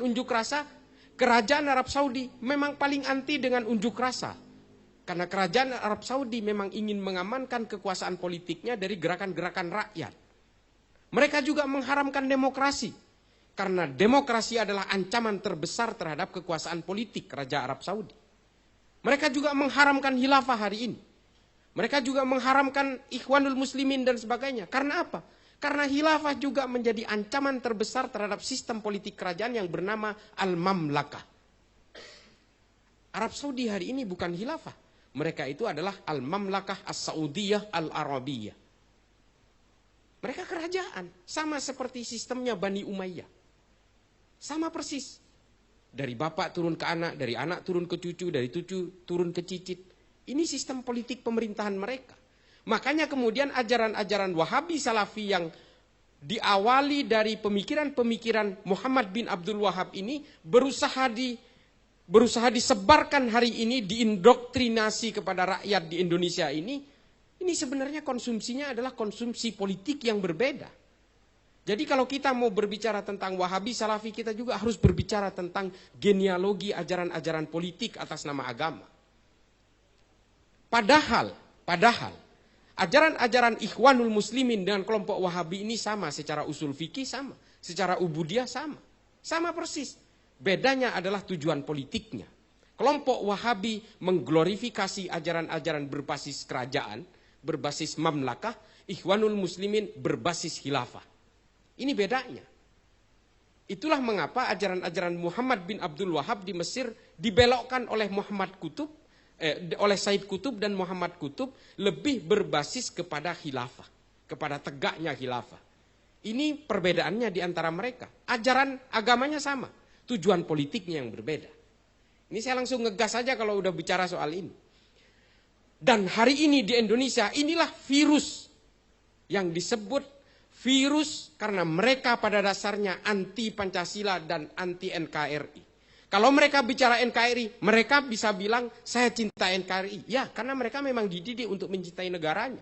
dengan unjuk rasa, kerajaan Arab Saudi memang paling anti dengan unjuk rasa. Karena kerajaan Arab Saudi memang ingin mengamankan kekuasaan politiknya dari gerakan-gerakan rakyat. Mereka juga mengharamkan demokrasi. Karena demokrasi adalah ancaman terbesar terhadap kekuasaan politik Raja Arab Saudi. Mereka juga mengharamkan khilafah hari ini. Mereka juga mengharamkan Ikhwanul Muslimin dan sebagainya. Karena apa? Karena khilafah juga menjadi ancaman terbesar terhadap sistem politik kerajaan yang bernama Al-Mamlakah. Arab Saudi hari ini bukan khilafah. Mereka itu adalah Al-Mamlakah As-Saudiyah Al-Arabiyah. Mereka kerajaan. Sama seperti sistemnya Bani Umayyah. Sama persis. Dari bapak turun ke anak, dari anak turun ke cucu, dari cucu turun ke cicit. Ini sistem politik pemerintahan mereka. Makanya kemudian ajaran-ajaran Wahabi Salafi yang diawali dari pemikiran-pemikiran Muhammad bin Abdul Wahab ini berusaha disebarkan hari ini, diindoktrinasi kepada rakyat di Indonesia ini sebenarnya konsumsinya adalah konsumsi politik yang berbeda. Jadi kalau kita mau berbicara tentang Wahabi Salafi, kita juga harus berbicara tentang genealogi ajaran-ajaran politik atas nama agama. Padahal ajaran-ajaran Ikhwanul Muslimin dengan kelompok Wahabi ini sama, secara usul fikih sama, secara ubudiyah sama. Sama persis. Bedanya adalah tujuan politiknya. Kelompok Wahabi mengglorifikasi ajaran-ajaran berbasis kerajaan, berbasis mamlakah, Ikhwanul Muslimin berbasis khilafah. Ini bedanya. Itulah mengapa ajaran-ajaran Muhammad bin Abdul Wahab di Mesir dibelokkan oleh oleh Said Qutb dan Muhammad Qutb lebih berbasis kepada khilafah, kepada tegaknya khilafah. Ini perbedaannya di antara mereka. Ajaran agamanya sama, tujuan politiknya yang berbeda. Ini saya langsung ngegas saja kalau udah bicara soal ini. Dan hari ini di Indonesia inilah virus yang disebut virus karena mereka pada dasarnya anti Pancasila dan anti NKRI. Kalau mereka bicara NKRI, mereka bisa bilang saya cinta NKRI. Ya, karena mereka memang dididik untuk mencintai negaranya.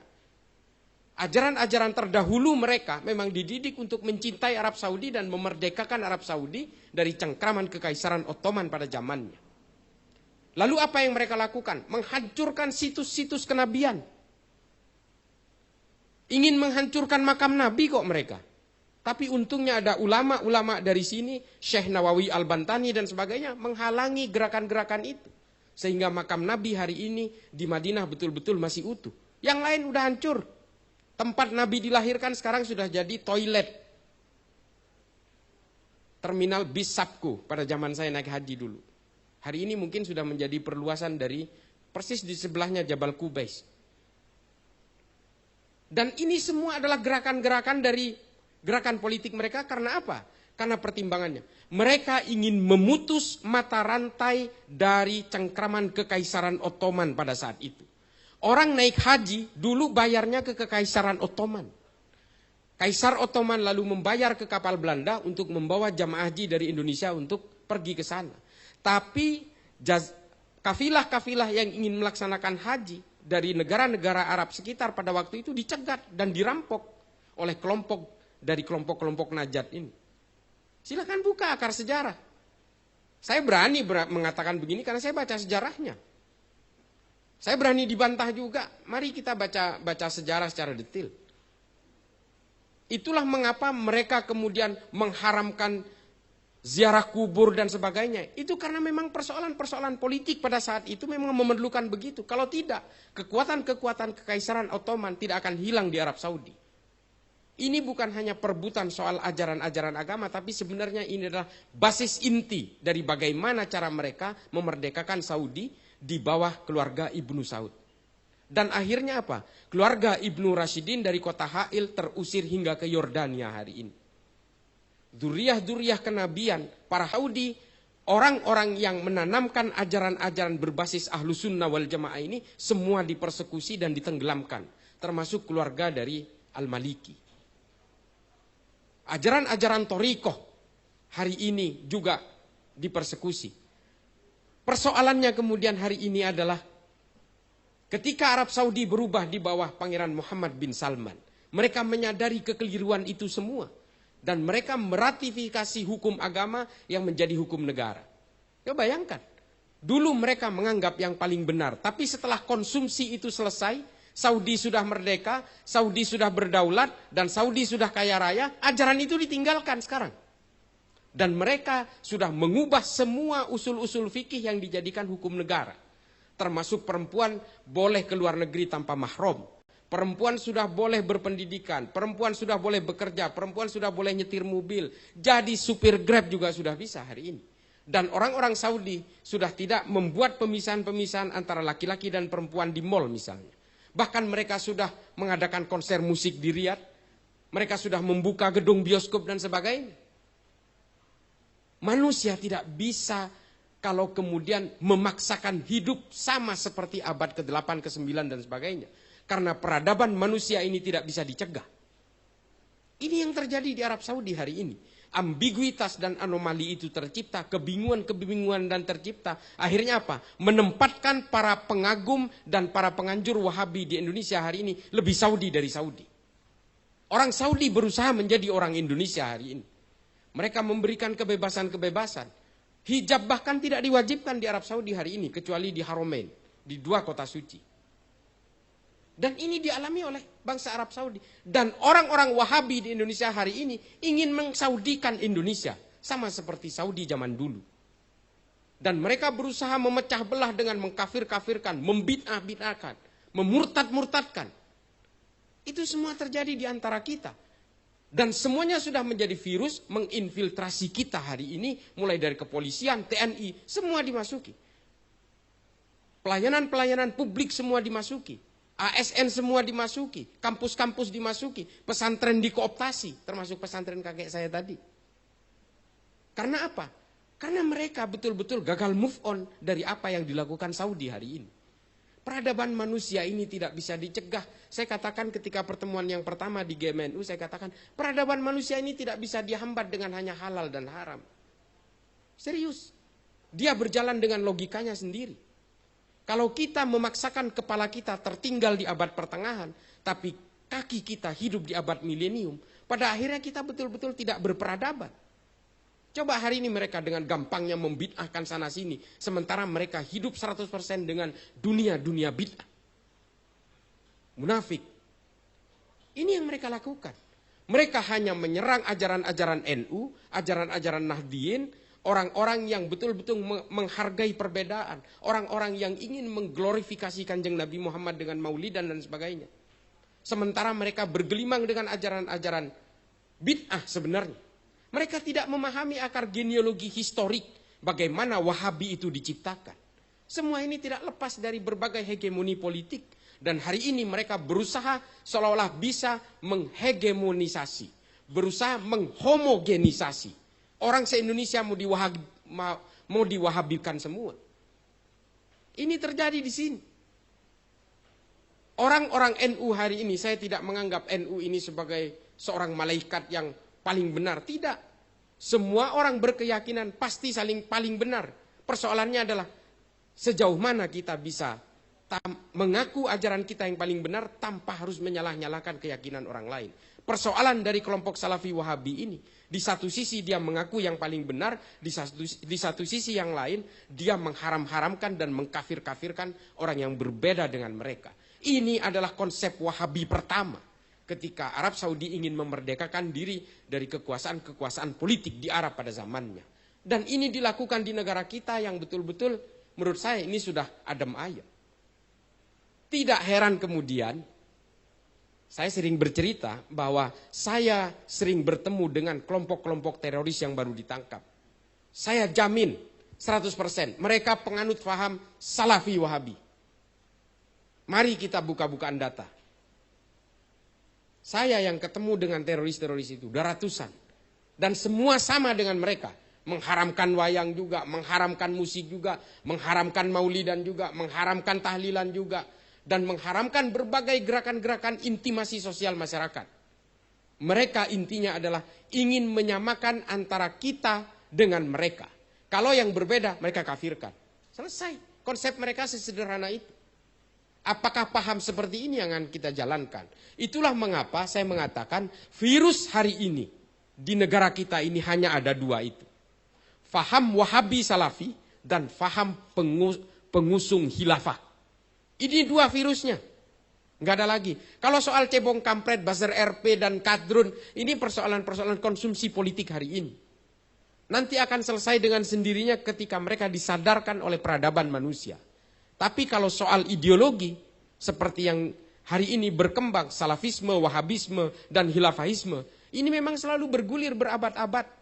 Ajaran-ajaran terdahulu mereka memang dididik untuk mencintai Arab Saudi dan memerdekakan Arab Saudi dari cengkraman kekaisaran Ottoman pada zamannya. Lalu apa yang mereka lakukan? Menghancurkan situs-situs kenabian. Ingin menghancurkan makam Nabi kok mereka. Tapi untungnya ada ulama-ulama dari sini, Syekh Nawawi Al-Bantani dan sebagainya, menghalangi gerakan-gerakan itu. Sehingga makam Nabi hari ini di Madinah betul-betul masih utuh. Yang lain udah hancur. Tempat Nabi dilahirkan sekarang sudah jadi toilet. Terminal bis Sabko pada zaman saya naik haji dulu. Hari ini mungkin sudah menjadi perluasan dari persis di sebelahnya Jabal Qubais. Dan ini semua adalah gerakan-gerakan dari gerakan politik mereka karena apa? Karena pertimbangannya. Mereka ingin memutus mata rantai dari cengkraman kekaisaran Ottoman pada saat itu. Orang naik haji dulu bayarnya ke kekaisaran Ottoman. Kaisar Ottoman lalu membayar ke kapal Belanda untuk membawa jamaah haji dari Indonesia untuk pergi ke sana. Tapi kafilah-kafilah yang ingin melaksanakan haji dari negara-negara Arab sekitar pada waktu itu dicegat dan dirampok oleh kelompok-kelompok Najat ini. Silakan buka akar sejarah. Saya berani mengatakan begini karena saya baca sejarahnya. Saya berani dibantah juga. Mari kita baca sejarah secara detail. Itulah mengapa mereka kemudian mengharamkan ziarah kubur dan sebagainya. Itu karena memang persoalan-persoalan politik pada saat itu memang memerlukan begitu. Kalau tidak, kekuatan-kekuatan kekaisaran Ottoman tidak akan hilang di Arab Saudi. Ini bukan hanya perebutan soal ajaran-ajaran agama, tapi sebenarnya ini adalah basis inti dari bagaimana cara mereka memerdekakan Saudi di bawah keluarga Ibnu Saud. Dan akhirnya apa? Keluarga Ibnu Rashidin dari kota Ha'il terusir hingga ke Yordania hari ini. Dzurriyyah kenabian, para Yahudi, orang-orang yang menanamkan ajaran-ajaran berbasis Ahlus Sunnah wal Jamaah ini semua dipersekusi dan ditenggelamkan, termasuk keluarga dari Al-Maliki. Ajaran-ajaran Thariqah hari ini juga dipersekusi. Persoalannya kemudian hari ini adalah ketika Arab Saudi berubah di bawah Pangeran Muhammad bin Salman, mereka menyadari kekeliruan itu semua. Dan mereka meratifikasi hukum agama yang menjadi hukum negara. Ya bayangkan, dulu mereka menganggap yang paling benar. Tapi setelah konsumsi itu selesai, Saudi sudah merdeka, Saudi sudah berdaulat, dan Saudi sudah kaya raya, ajaran itu ditinggalkan sekarang. Dan mereka sudah mengubah semua usul-usul fikih yang dijadikan hukum negara. Termasuk perempuan boleh keluar negeri tanpa mahram. Perempuan sudah boleh berpendidikan, perempuan sudah boleh bekerja, perempuan sudah boleh nyetir mobil. Jadi supir Grab juga sudah bisa hari ini. Dan orang-orang Saudi sudah tidak membuat pemisahan-pemisahan antara laki-laki dan perempuan di mall misalnya. Bahkan mereka sudah mengadakan konser musik di Riyadh. Mereka sudah membuka gedung bioskop dan sebagainya. Manusia tidak bisa kalau kemudian memaksakan hidup sama seperti abad ke-8, ke-9 dan sebagainya. Karena peradaban manusia ini tidak bisa dicegah. Ini yang terjadi di Arab Saudi hari ini. Ambiguitas dan anomali itu tercipta, kebingungan-kebingungan dan tercipta. Akhirnya apa? Menempatkan para pengagum dan para penganjur Wahabi di Indonesia hari ini lebih Saudi dari Saudi. Orang Saudi berusaha menjadi orang Indonesia hari ini. Mereka memberikan kebebasan-kebebasan. Hijab bahkan tidak diwajibkan di Arab Saudi hari ini, kecuali di Haramain, di 2 kota suci. Dan ini dialami oleh bangsa Arab Saudi. Dan orang-orang Wahabi di Indonesia hari ini ingin mengsaudikan Indonesia. Sama seperti Saudi zaman dulu. Dan mereka berusaha memecah belah dengan mengkafir-kafirkan, membid'ah-bid'ahkan, memurtad-murtadkan. Itu semua terjadi di antara kita. Dan semuanya sudah menjadi virus menginfiltrasi kita hari ini. Mulai dari kepolisian, TNI, semua dimasuki. Pelayanan-pelayanan publik semua dimasuki. ASN semua dimasuki, kampus-kampus dimasuki, pesantren dikooptasi, termasuk pesantren kakek saya tadi. Karena apa? Karena mereka betul-betul gagal move on dari apa yang dilakukan Saudi hari ini. Peradaban manusia ini tidak bisa dicegah. Saya katakan ketika pertemuan yang pertama di GMNU, saya katakan peradaban manusia ini tidak bisa dihambat dengan hanya halal dan haram. Serius, dia berjalan dengan logikanya sendiri. Kalau kita memaksakan kepala kita tertinggal di abad pertengahan, tapi kaki kita hidup di abad milenium, pada akhirnya kita betul-betul tidak berperadaban. Coba hari ini mereka dengan gampangnya membid'ahkan sana sini, sementara mereka hidup 100% dengan dunia bid'ah. Munafik. Ini yang mereka lakukan. Mereka hanya menyerang ajaran-ajaran NU, ajaran-ajaran Nahdiyin, orang-orang yang betul-betul menghargai perbedaan. Orang-orang yang ingin mengglorifikasi Kanjeng Nabi Muhammad dengan maulidan dan sebagainya. Sementara mereka bergelimang dengan ajaran-ajaran bid'ah sebenarnya. Mereka tidak memahami akar genealogi historik bagaimana Wahabi itu diciptakan. Semua ini tidak lepas dari berbagai hegemoni politik. Dan hari ini mereka berusaha seolah-olah bisa menghegemonisasi. Berusaha menghomogenisasi. Orang se-Indonesia mau diwahabikan semua. Ini terjadi di sini. Orang-orang NU hari ini, saya tidak menganggap NU ini sebagai seorang malaikat yang paling benar. Tidak. Semua orang berkeyakinan pasti saling paling benar. Persoalannya adalah sejauh mana kita bisa mengaku ajaran kita yang paling benar tanpa harus menyalah-nyalahkan keyakinan orang lain. Persoalan dari kelompok Salafi Wahabi ini, di satu sisi dia mengaku yang paling benar, di satu sisi yang lain dia mengharam-haramkan dan mengkafir-kafirkan orang yang berbeda dengan mereka. Ini adalah konsep Wahabi pertama ketika Arab Saudi ingin memerdekakan diri dari kekuasaan-kekuasaan politik di Arab pada zamannya. Dan ini dilakukan di negara kita yang betul-betul menurut saya ini sudah adem ayem. Tidak heran kemudian saya sering bercerita bahwa saya sering bertemu dengan kelompok-kelompok teroris yang baru ditangkap. Saya jamin 100% mereka penganut faham Salafi Wahabi. Mari kita buka-bukaan data. Saya yang ketemu dengan teroris-teroris itu, udah ratusan. Dan semua sama dengan mereka. Mengharamkan wayang juga, mengharamkan musik juga, mengharamkan maulidan juga, mengharamkan tahlilan juga. Dan mengharamkan berbagai gerakan-gerakan intimasi sosial masyarakat. Mereka intinya adalah ingin menyamakan antara kita dengan mereka. Kalau yang berbeda mereka kafirkan. Selesai. Konsep mereka sesederhana itu. Apakah paham seperti ini yang akan kita jalankan? Itulah mengapa saya mengatakan virus hari ini di negara kita ini hanya ada dua itu. Faham Wahabi Salafi dan faham pengusung khilafah. Ini dua virusnya. Nggak ada lagi. Kalau soal cebong kampret, buzzer RP dan kadrun, ini persoalan-persoalan konsumsi politik hari ini. Nanti akan selesai dengan sendirinya ketika mereka disadarkan oleh peradaban manusia. Tapi kalau soal ideologi, seperti yang hari ini berkembang, salafisme, wahabisme, dan khilafahisme, ini memang selalu bergulir berabad-abad.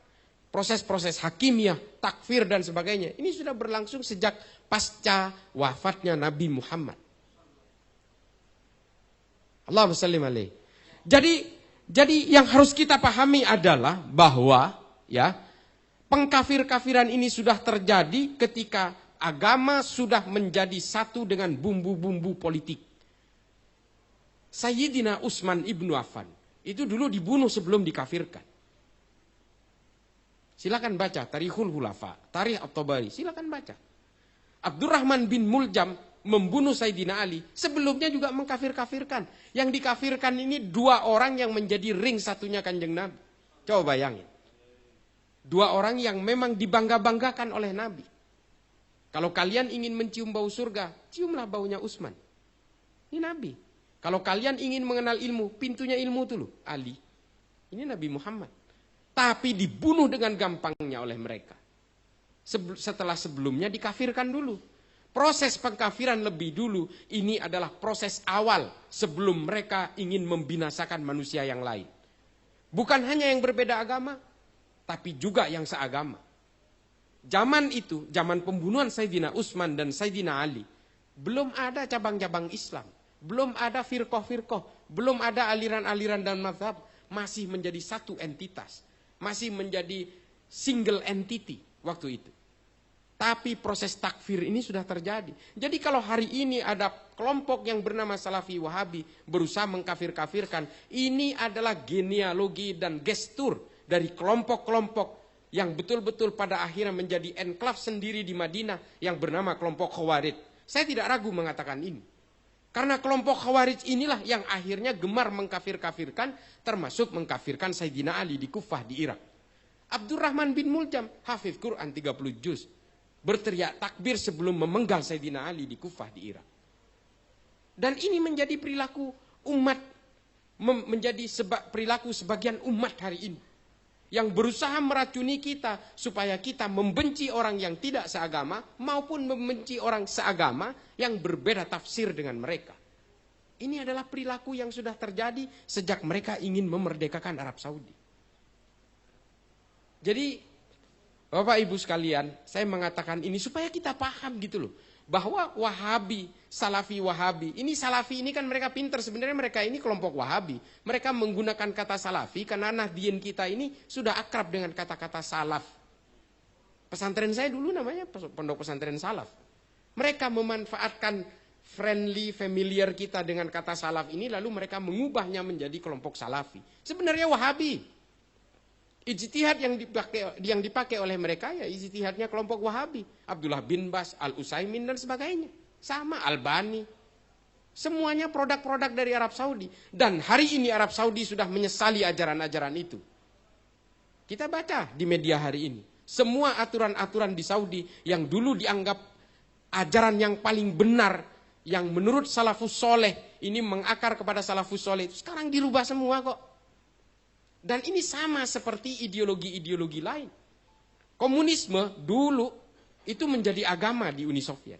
Proses-proses hakimiyah, takfir dan sebagainya. Ini sudah berlangsung sejak pasca wafatnya Nabi Muhammad. Allahumma salli alaihi. Jadi yang harus kita pahami adalah bahwa ya pengkafir-kafiran ini sudah terjadi ketika agama sudah menjadi satu dengan bumbu-bumbu politik. Sayyidina Utsman ibnu Affan itu dulu dibunuh sebelum dikafirkan. Silakan baca Tarikhul Hulafa, Tarikh At-Tabari, silakan baca. Abdurrahman bin Muljam membunuh Sayyidina Ali, sebelumnya juga mengkafir-kafirkan. Yang dikafirkan ini dua orang yang menjadi ring satunya Kanjeng Nabi. Coba bayangin. Dua orang yang memang dibangga-banggakan oleh Nabi. Kalau kalian ingin mencium bau surga, ciumlah baunya Utsman. Ini Nabi. Kalau kalian ingin mengenal ilmu, pintunya ilmu itu loh, Ali. Ini Nabi Muhammad. Tapi dibunuh dengan gampangnya oleh mereka. Setelah sebelumnya dikafirkan dulu. Proses pengkafiran lebih dulu, ini adalah proses awal sebelum mereka ingin membinasakan manusia yang lain. Bukan hanya yang berbeda agama, tapi juga yang seagama. Zaman itu, zaman pembunuhan Sayyidina Utsman dan Sayyidina Ali, belum ada cabang-cabang Islam, belum ada firqah-firqah, belum ada aliran-aliran dan mazhab, masih menjadi satu entitas. Masih menjadi single entity waktu itu. Tapi proses takfir ini sudah terjadi. Jadi kalau hari ini ada kelompok yang bernama Salafi Wahabi berusaha mengkafir-kafirkan, ini adalah genealogi dan gestur dari kelompok-kelompok yang betul-betul pada akhirnya menjadi enklav sendiri di Madinah yang bernama kelompok Khawarij. Saya tidak ragu mengatakan ini. Karena kelompok Khawarij inilah yang akhirnya gemar mengkafir-kafirkan, termasuk mengkafirkan Sayyidina Ali di Kufah di Irak. Abdurrahman bin Muljam, hafiz Quran 30 juz, berteriak takbir sebelum memenggal Sayyidina Ali di Kufah di Irak. Dan ini menjadi perilaku umat, menjadi perilaku sebagian umat hari ini. Yang berusaha meracuni kita supaya kita membenci orang yang tidak seagama maupun membenci orang seagama yang berbeda tafsir dengan mereka. Ini adalah perilaku yang sudah terjadi sejak mereka ingin memerdekakan Arab Saudi. Jadi Bapak Ibu sekalian, saya mengatakan ini supaya kita paham gitu loh. Bahwa Wahabi, Salafi Wahabi, ini Salafi ini kan mereka pintar, sebenarnya mereka ini kelompok Wahabi. Mereka menggunakan kata Salafi karena Nahdien kita ini sudah akrab dengan kata-kata Salaf. Pesantren saya dulu namanya Pondok Pesantren Salaf. Mereka memanfaatkan friendly, familiar kita dengan kata Salaf ini, lalu mereka mengubahnya menjadi kelompok Salafi. Sebenarnya Wahabi. Ijtihad yang dipakai oleh mereka ya ijtihadnya kelompok Wahabi. Abdullah bin Bas, Al-Utsaimin dan sebagainya. Sama Albani. Semuanya produk-produk dari Arab Saudi. Dan hari ini Arab Saudi sudah menyesali ajaran-ajaran itu. Kita baca di media hari ini. Semua aturan-aturan di Saudi yang dulu dianggap ajaran yang paling benar, yang menurut salafus soleh, ini mengakar kepada salafus soleh, sekarang dirubah semua kok. Dan ini sama seperti ideologi-ideologi lain. Komunisme dulu itu menjadi agama di Uni Soviet.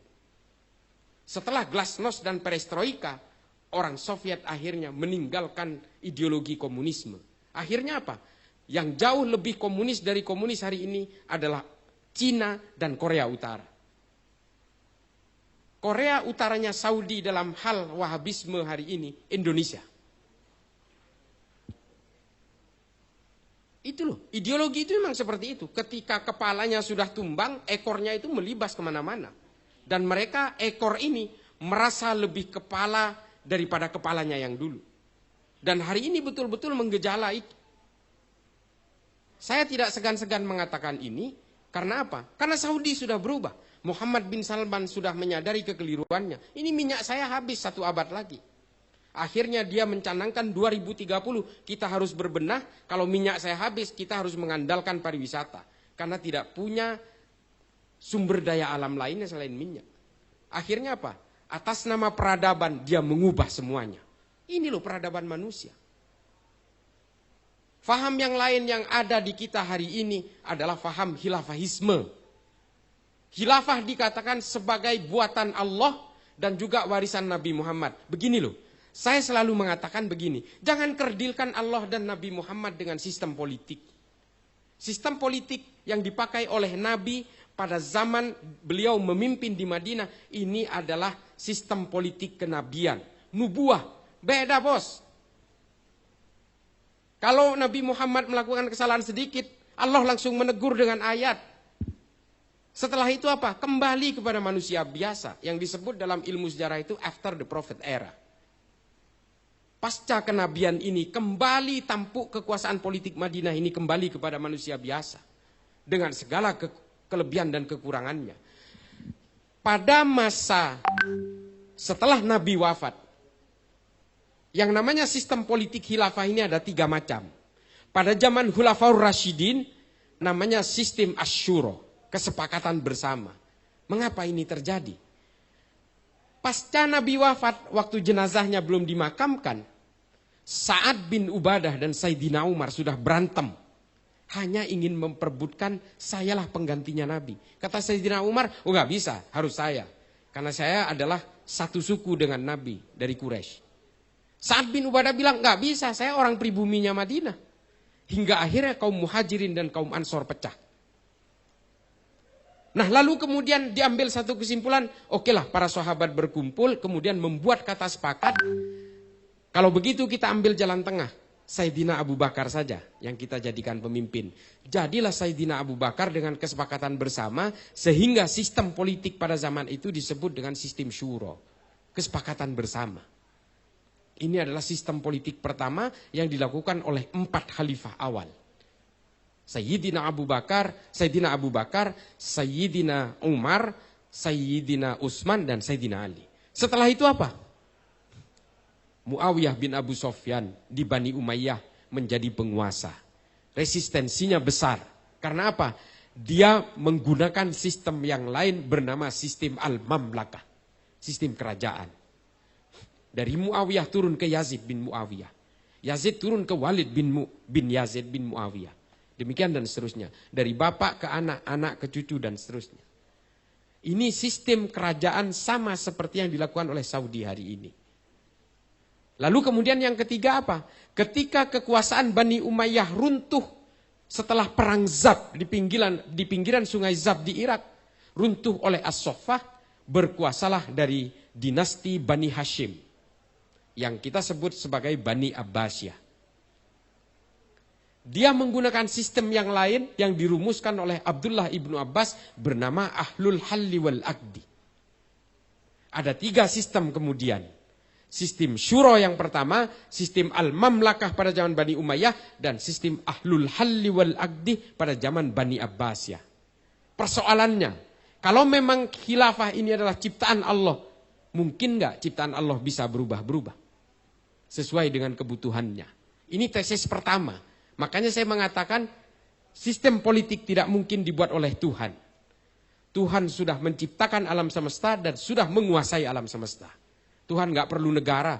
Setelah glasnost dan perestroika, orang Soviet akhirnya meninggalkan ideologi komunisme. Akhirnya apa? Yang jauh lebih komunis dari komunis hari ini adalah Cina dan Korea Utara. Korea Utaranya Saudi dalam hal Wahabisme hari ini Indonesia. Itu loh, ideologi itu memang seperti itu. Ketika kepalanya sudah tumbang, ekornya itu melibas kemana-mana. Dan mereka ekor ini merasa lebih kepala daripada kepalanya yang dulu. Dan hari ini betul-betul menggejala itu. Saya tidak segan-segan mengatakan ini, karena apa? Karena Saudi sudah berubah. Muhammad bin Salman sudah menyadari kekeliruannya. Ini minyak saya habis 1 abad lagi. Akhirnya dia mencanangkan 2030 kita harus berbenah, kalau minyak saya habis kita harus mengandalkan pariwisata. Karena tidak punya sumber daya alam lainnya selain minyak. Akhirnya apa? Atas nama peradaban dia mengubah semuanya. Ini loh peradaban manusia. Faham yang lain yang ada di kita hari ini adalah faham khilafahisme. Khilafah dikatakan sebagai buatan Allah dan juga warisan Nabi Muhammad. Begini loh. Saya selalu mengatakan begini, jangan kerdilkan Allah dan Nabi Muhammad dengan sistem politik. Sistem politik yang dipakai oleh Nabi pada zaman beliau memimpin di Madinah, ini adalah sistem politik kenabian. Nubuah, beda bos. Kalau Nabi Muhammad melakukan kesalahan sedikit, Allah langsung menegur dengan ayat. Setelah itu apa? Kembali kepada manusia biasa, yang disebut dalam ilmu sejarah itu after the prophet era. Pasca kenabian ini kembali tampuk kekuasaan politik Madinah ini kembali kepada manusia biasa. Dengan segala kelebihan dan kekurangannya. Pada masa setelah Nabi wafat, yang namanya sistem politik khilafah ini ada 3 macam. Pada zaman Khulafaur Rasyidin namanya sistem asyuro, kesepakatan bersama. Mengapa ini terjadi? Pasca Nabi wafat, waktu jenazahnya belum dimakamkan, Sa'ad bin Ubadah dan Sayyidina Umar sudah berantem. Hanya ingin memperebutkan sayalah penggantinya Nabi. Kata Sayyidina Umar, oh nggak bisa, harus saya. Karena saya adalah satu suku dengan Nabi dari Quraisy. Sa'ad bin Ubadah bilang, nggak bisa, saya orang pribuminya Madinah. Hingga akhirnya kaum Muhajirin dan kaum Ansor pecah. Nah lalu kemudian diambil satu kesimpulan, okelah para sahabat berkumpul, kemudian membuat kata sepakat, kalau begitu kita ambil jalan tengah, Sayyidina Abu Bakar saja yang kita jadikan pemimpin. Jadilah Sayyidina Abu Bakar dengan kesepakatan bersama, sehingga sistem politik pada zaman itu disebut dengan sistem syuro, kesepakatan bersama. Ini adalah sistem politik pertama yang dilakukan oleh 4 khalifah awal. Sayyidina Abu Bakar, Sayyidina Umar, Sayyidina Utsman, dan Sayyidina Ali. Setelah itu apa? Muawiyah bin Abu Sufyan di Bani Umayyah menjadi penguasa. Resistensinya besar. Karena apa? Dia menggunakan sistem yang lain bernama sistem al-mamlakah. Sistem kerajaan. Dari Muawiyah turun ke Yazid bin Muawiyah. Yazid turun ke Walid bin Yazid bin Muawiyah. Demikian dan seterusnya. Dari bapak ke anak, anak ke cucu dan seterusnya. Ini sistem kerajaan sama seperti yang dilakukan oleh Saudi hari ini. Lalu kemudian yang ketiga apa? Ketika kekuasaan Bani Umayyah runtuh setelah perang Zab di pinggiran sungai Zab di Irak. Runtuh oleh As-Soffah, berkuasalah dari dinasti Bani Hashim. Yang kita sebut sebagai Bani Abbasiyah. Dia menggunakan sistem yang lain yang dirumuskan oleh Abdullah ibnu Abbas bernama Ahlul Halli wal Aqdi. Ada 3 sistem kemudian. Sistem syuro yang pertama, sistem al-mamlakah pada zaman Bani Umayyah, dan sistem Ahlul Halli wal Aqdi pada zaman Bani Abbasiyah. Persoalannya, kalau memang khilafah ini adalah ciptaan Allah, mungkin nggak ciptaan Allah bisa berubah-berubah sesuai dengan kebutuhannya? Ini tesis pertama. Makanya saya mengatakan sistem politik tidak mungkin dibuat oleh Tuhan. Tuhan sudah menciptakan alam semesta dan sudah menguasai alam semesta. Tuhan nggak perlu negara.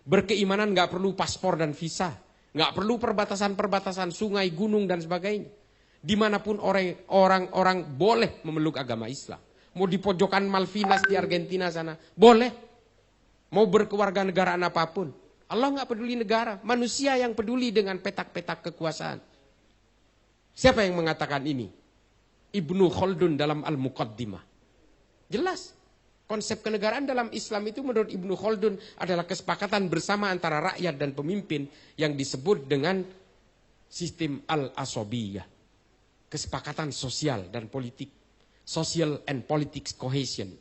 Berkeimanan nggak perlu paspor dan visa. Nggak perlu perbatasan-perbatasan sungai, gunung dan sebagainya. Dimanapun orang-orang boleh memeluk agama Islam. Mau di pojokan Malvinas di Argentina sana, boleh. Mau berkewarganegaraan apapun. Allah nggak peduli negara, manusia yang peduli dengan petak-petak kekuasaan. Siapa yang mengatakan ini? Ibnu Khaldun dalam Al-Muqaddimah. Jelas, konsep kenegaraan dalam Islam itu menurut Ibnu Khaldun adalah kesepakatan bersama antara rakyat dan pemimpin yang disebut dengan sistem al-asobiyah. Kesepakatan sosial dan politik. Social and politics cohesion.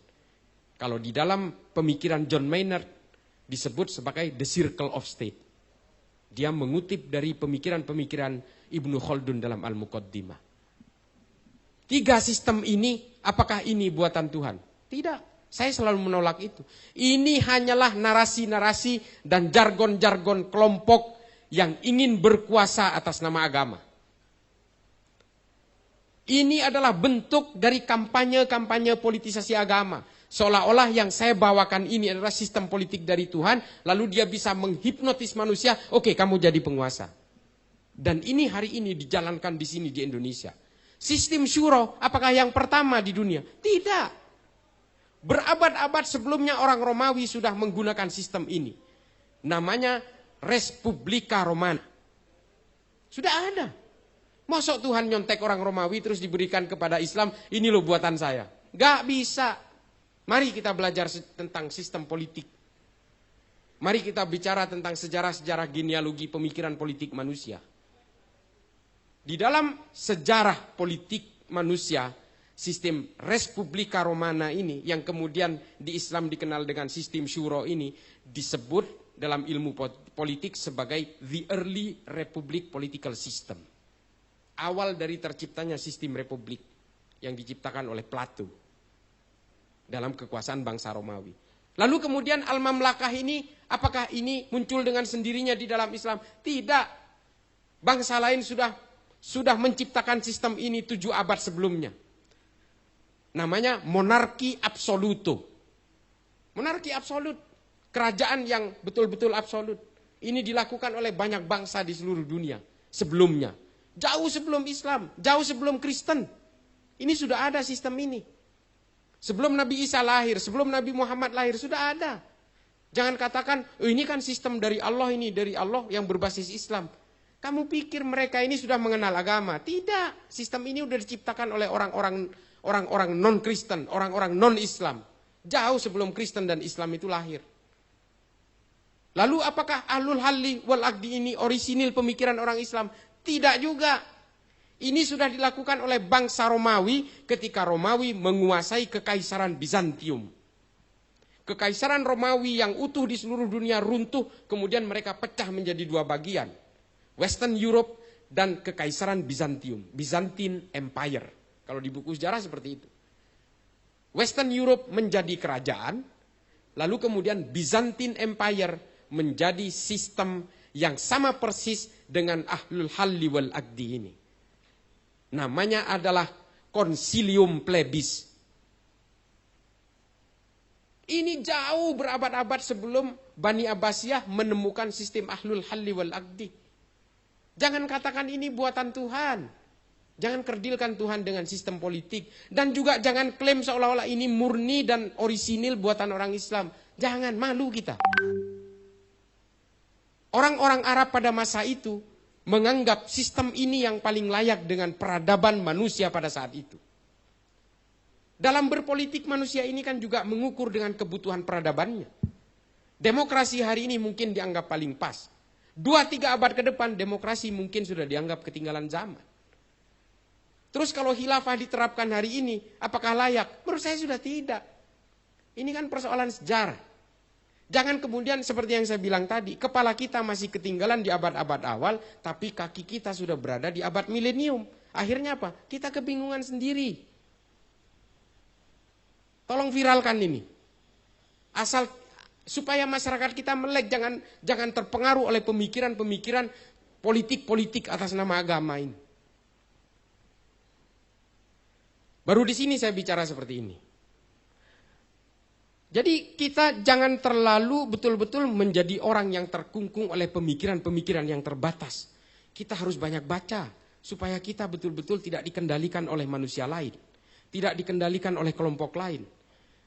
Kalau di dalam pemikiran John Maynard, disebut sebagai the circle of state. Dia mengutip dari pemikiran-pemikiran Ibnu Khaldun dalam Al-Muqaddimah. 3 sistem ini, apakah ini buatan Tuhan? Tidak. Saya selalu menolak itu. Ini hanyalah narasi-narasi dan jargon-jargon kelompok yang ingin berkuasa atas nama agama. Ini adalah bentuk dari kampanye-kampanye politisasi agama. Seolah-olah yang saya bawakan ini adalah sistem politik dari Tuhan, lalu dia bisa menghipnotis manusia, oke, kamu jadi penguasa. Dan ini hari ini dijalankan di sini di Indonesia. Sistem syuro, apakah yang pertama di dunia? Tidak. Berabad-abad sebelumnya orang Romawi sudah menggunakan sistem ini. Namanya Respublika Romana. Sudah ada. Masa Tuhan nyontek orang Romawi terus diberikan kepada Islam, ini loh buatan saya. Gak bisa. Mari kita belajar tentang sistem politik. Mari kita bicara tentang sejarah-sejarah genealogi pemikiran politik manusia. Di dalam sejarah politik manusia, sistem Respublika Romana ini, yang kemudian di Islam dikenal dengan sistem syuro ini, disebut dalam ilmu politik sebagai the early republic political system. Awal dari terciptanya sistem republik yang diciptakan oleh Plato dalam kekuasaan bangsa Romawi. Lalu kemudian Al-Mamlakah ini, apakah ini muncul dengan sendirinya di dalam Islam? Tidak. Bangsa lain sudah menciptakan sistem ini 7 abad sebelumnya. Namanya monarki absoluto. Monarki absolut. Kerajaan yang betul-betul absolut. Ini dilakukan oleh banyak bangsa di seluruh dunia sebelumnya. Jauh sebelum Islam, jauh sebelum Kristen. Ini sudah ada sistem ini. Sebelum Nabi Isa lahir, sebelum Nabi Muhammad lahir, sudah ada. Jangan katakan, oh ini kan sistem dari Allah, ini dari Allah yang berbasis Islam. Kamu pikir mereka ini sudah mengenal agama? Tidak. Sistem ini sudah diciptakan oleh orang-orang non-Kristen, orang-orang non-Islam. Jauh sebelum Kristen dan Islam itu lahir. Lalu apakah ahlul halli wal aqdi ini orisinil pemikiran orang Islam? Tidak juga. Ini sudah dilakukan oleh bangsa Romawi ketika Romawi menguasai kekaisaran Bizantium. Kekaisaran Romawi yang utuh di seluruh dunia runtuh, kemudian mereka pecah menjadi 2 bagian. Western Europe dan kekaisaran Bizantium, Byzantine Empire. Kalau di buku sejarah seperti itu. Western Europe menjadi kerajaan, lalu kemudian Byzantine Empire menjadi sistem yang sama persis dengan ahlul halli wal aqdi ini. Namanya adalah Concilium Plebis. Ini jauh berabad-abad sebelum Bani Abbasiyah menemukan sistem ahlul halli wal aqdi. Jangan katakan ini buatan Tuhan. Jangan kerdilkan Tuhan dengan sistem politik. Dan juga jangan klaim seolah-olah ini murni dan orisinil buatan orang Islam. Jangan, malu kita. Orang-orang Arab pada masa itu menganggap sistem ini yang paling layak dengan peradaban manusia pada saat itu. Dalam berpolitik manusia ini kan juga mengukur dengan kebutuhan peradabannya. Demokrasi hari ini mungkin dianggap paling pas. 2-3 abad ke depan demokrasi mungkin sudah dianggap ketinggalan zaman. Terus kalau khilafah diterapkan hari ini, apakah layak? Menurut saya sudah tidak. Ini kan persoalan sejarah. Jangan kemudian seperti yang saya bilang tadi, kepala kita masih ketinggalan di abad-abad awal, tapi kaki kita sudah berada di abad milenium. Akhirnya apa? Kita kebingungan sendiri. Tolong viralkan ini. Asal supaya masyarakat kita melek, jangan terpengaruh oleh pemikiran-pemikiran politik-politik atas nama agama ini. Baru di sini saya bicara seperti ini. Jadi kita jangan terlalu betul-betul menjadi orang yang terkungkung oleh pemikiran-pemikiran yang terbatas. Kita harus banyak baca supaya kita betul-betul tidak dikendalikan oleh manusia lain. Tidak dikendalikan oleh kelompok lain.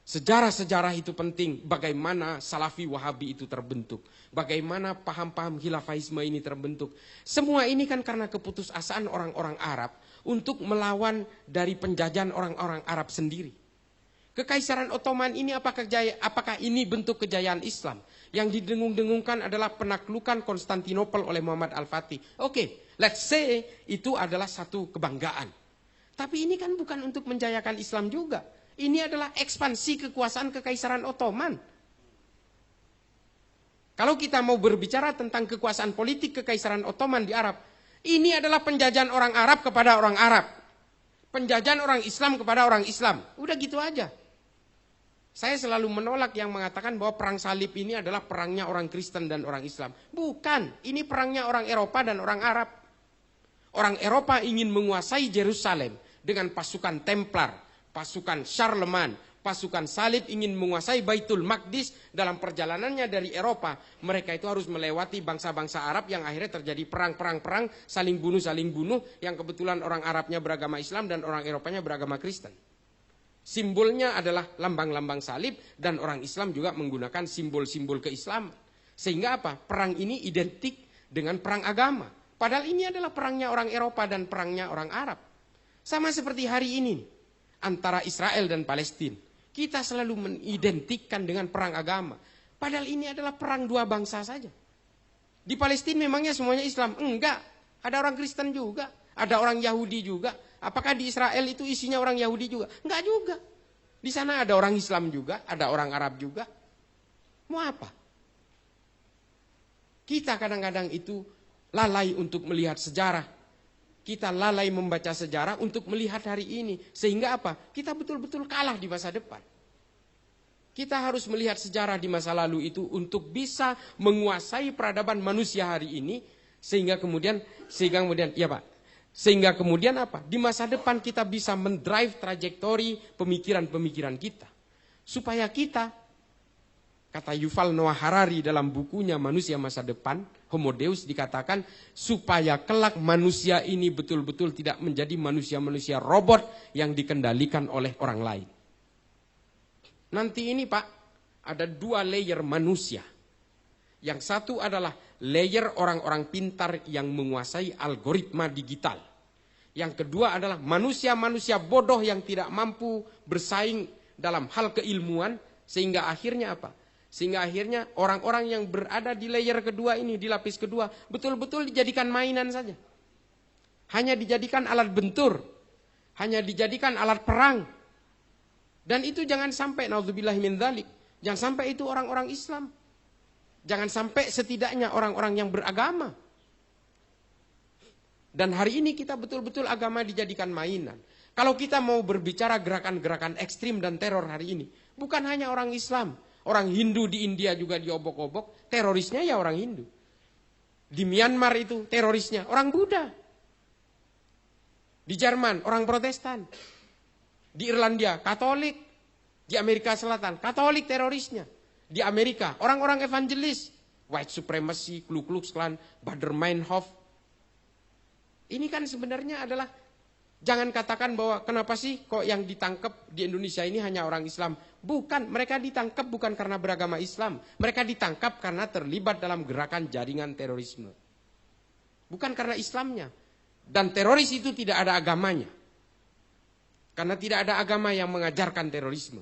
Sejarah-sejarah itu penting, bagaimana Salafi Wahabi itu terbentuk. Bagaimana paham-paham khilafaisme ini terbentuk. Semua ini kan karena keputusasaan orang-orang Arab untuk melawan dari penjajahan orang-orang Arab sendiri. Kekaisaran Ottoman ini apakah ini bentuk kejayaan Islam? Yang didengung-dengungkan adalah penaklukan Konstantinopel oleh Muhammad Al-Fatih. Oke, let's say itu adalah satu kebanggaan. Tapi ini kan bukan untuk menjayakan Islam juga. Ini adalah ekspansi kekuasaan Kekaisaran Ottoman. Kalau kita mau berbicara tentang kekuasaan politik Kekaisaran Ottoman di Arab, ini adalah penjajahan orang Arab kepada orang Arab. Penjajahan orang Islam kepada orang Islam. Udah gitu aja. Saya selalu menolak yang mengatakan bahwa perang salib ini adalah perangnya orang Kristen dan orang Islam. Bukan, ini perangnya orang Eropa dan orang Arab. Orang Eropa ingin menguasai Yerusalem dengan pasukan Templar, pasukan Charlemagne, pasukan salib ingin menguasai Baitul Maqdis. Dalam perjalanannya dari Eropa, mereka itu harus melewati bangsa-bangsa Arab yang akhirnya terjadi perang, saling bunuh, yang kebetulan orang Arabnya beragama Islam dan orang Eropanya beragama Kristen. Simbolnya adalah lambang-lambang salib dan orang Islam juga menggunakan simbol-simbol keislaman. Sehingga apa? Perang ini identik dengan perang agama. Padahal ini adalah perangnya orang Eropa dan perangnya orang Arab. Sama seperti hari ini antara Israel dan Palestina. Kita selalu mengidentikan dengan perang agama. Padahal ini adalah perang dua bangsa saja. Di Palestina memangnya semuanya Islam? Enggak. Ada orang Kristen juga. Ada orang Yahudi juga. Apakah di Israel itu isinya orang Yahudi juga? Enggak juga. Di sana ada orang Islam juga, ada orang Arab juga. Mau apa? Kita kadang-kadang itu lalai untuk melihat sejarah. Kita lalai membaca sejarah untuk melihat hari ini. Sehingga apa? Kita betul-betul kalah di masa depan. Kita harus melihat sejarah di masa lalu itu untuk bisa menguasai peradaban manusia hari ini. Sehingga kemudian ya Pak. Sehingga kemudian apa? Di masa depan kita bisa mendrive trajektori pemikiran-pemikiran kita. Supaya kita, kata Yuval Noah Harari dalam bukunya Manusia Masa Depan, Homo Deus, dikatakan supaya kelak manusia ini betul-betul tidak menjadi manusia-manusia robot yang dikendalikan oleh orang lain. Nanti ini Pak, ada dua layer manusia. Yang satu adalah layer orang-orang pintar yang menguasai algoritma digital. Yang kedua adalah manusia-manusia bodoh yang tidak mampu bersaing dalam hal keilmuan. Sehingga akhirnya apa? Sehingga akhirnya orang-orang yang berada di layer kedua ini, di lapis kedua, betul-betul dijadikan mainan saja. Hanya dijadikan alat bentur. Hanya dijadikan alat perang. Dan itu jangan sampai, naudzubillahi min dzalik, jangan sampai itu orang-orang Islam. Jangan sampai setidaknya orang-orang yang beragama. Dan hari ini kita betul-betul agama dijadikan mainan. Kalau kita mau berbicara gerakan-gerakan ekstrim dan teror hari ini, bukan hanya orang Islam. Orang Hindu di India juga diobok-obok, terorisnya ya orang Hindu. Di Myanmar itu terorisnya orang Buddha. Di Jerman orang Protestan. Di Irlandia Katolik. Di Amerika Selatan Katolik terorisnya. Di Amerika, orang-orang evangelis, white supremacy, Ku Klux Klan, Baader-Meinhof. Ini kan sebenarnya adalah, jangan katakan bahwa kenapa sih kok yang ditangkap di Indonesia ini hanya orang Islam. Bukan, mereka ditangkap bukan karena beragama Islam. Mereka ditangkap karena terlibat dalam gerakan jaringan terorisme. Bukan karena Islamnya. Dan teroris itu tidak ada agamanya. Karena tidak ada agama yang mengajarkan terorisme.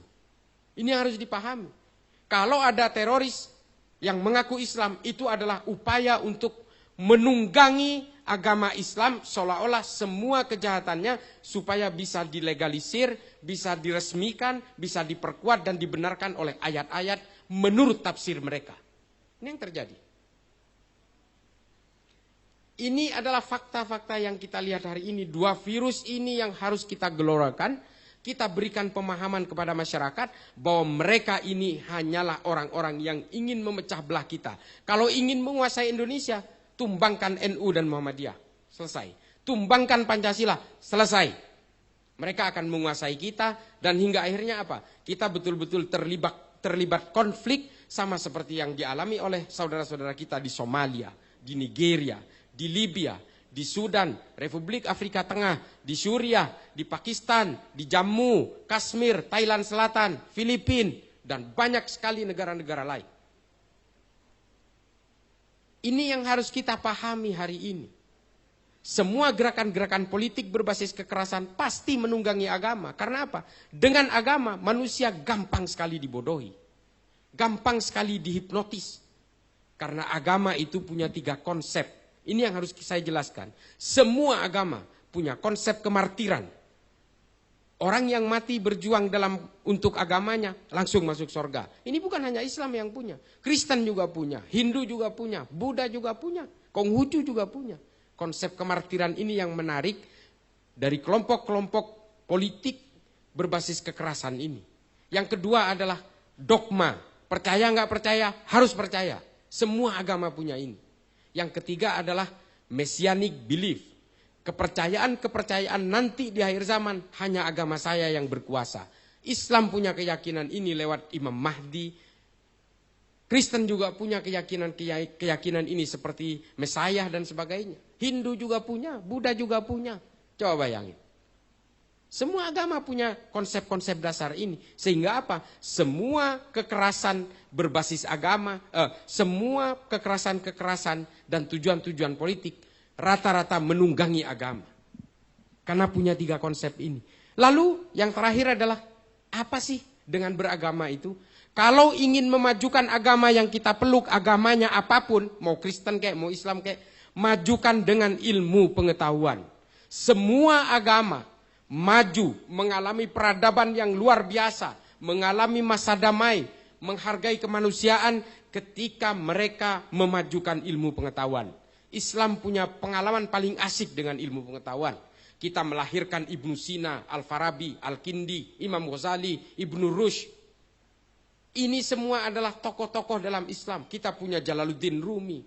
Ini harus dipahami. Kalau ada teroris yang mengaku Islam, itu adalah upaya untuk menunggangi agama Islam seolah-olah semua kejahatannya supaya bisa dilegalisir, bisa diresmikan, bisa diperkuat dan dibenarkan oleh ayat-ayat menurut tafsir mereka. Ini yang terjadi. Ini adalah fakta-fakta yang kita lihat hari ini. Dua virus ini yang harus kita gelorakan. Kita berikan pemahaman kepada masyarakat bahwa mereka ini hanyalah orang-orang yang ingin memecah belah kita. Kalau ingin menguasai Indonesia, tumbangkan NU dan Muhammadiyah. Selesai. Tumbangkan Pancasila. Selesai. Mereka akan menguasai kita dan hingga akhirnya apa? Kita betul-betul terlibat konflik sama seperti yang dialami oleh saudara-saudara kita di Somalia, di Nigeria, di Libya, di Sudan, Republik Afrika Tengah, di Suriah, di Pakistan, di Jammu, Kashmir, Thailand Selatan, Filipina, dan banyak sekali negara-negara lain. Ini yang harus kita pahami hari ini. Semua gerakan-gerakan politik berbasis kekerasan pasti menunggangi agama. Karena apa? Dengan agama manusia gampang sekali dibodohi. Gampang sekali dihipnotis. Karena agama itu punya 3 konsep. Ini yang harus saya jelaskan. Semua agama punya konsep kemartiran. Orang yang mati berjuang untuk agamanya langsung masuk surga. Ini bukan hanya Islam yang punya. Kristen juga punya, Hindu juga punya, Buddha juga punya, Konghucu juga punya. Konsep kemartiran ini yang menarik dari kelompok-kelompok politik berbasis kekerasan ini. Yang kedua adalah dogma. Percaya nggak percaya, harus percaya. Semua agama punya ini. Yang ketiga adalah messianic belief. Kepercayaan-kepercayaan nanti di akhir zaman hanya agama saya yang berkuasa. Islam punya keyakinan ini lewat Imam Mahdi. Kristen juga punya keyakinan ini seperti Mesias dan sebagainya. Hindu juga punya, Buddha juga punya. Coba bayangin. Semua agama punya konsep-konsep dasar ini. Sehingga apa? Semua kekerasan berbasis agama, semua kekerasan-kekerasan dan tujuan-tujuan politik rata-rata menunggangi agama. Karena punya 3 konsep ini. Lalu yang terakhir adalah apa sih dengan beragama itu? Kalau ingin memajukan agama yang kita peluk, agamanya apapun, mau Kristen kayak, mau Islam kayak, majukan dengan ilmu pengetahuan. Semua agama maju, mengalami peradaban yang luar biasa, mengalami masa damai, menghargai kemanusiaan ketika mereka memajukan ilmu pengetahuan. Islam punya pengalaman paling asik dengan ilmu pengetahuan. Kita melahirkan Ibnu Sina, Al-Farabi, Al-Kindi, Imam Ghazali, Ibnu Rushd. Ini semua adalah tokoh-tokoh dalam Islam. Kita punya Jalaluddin Rumi.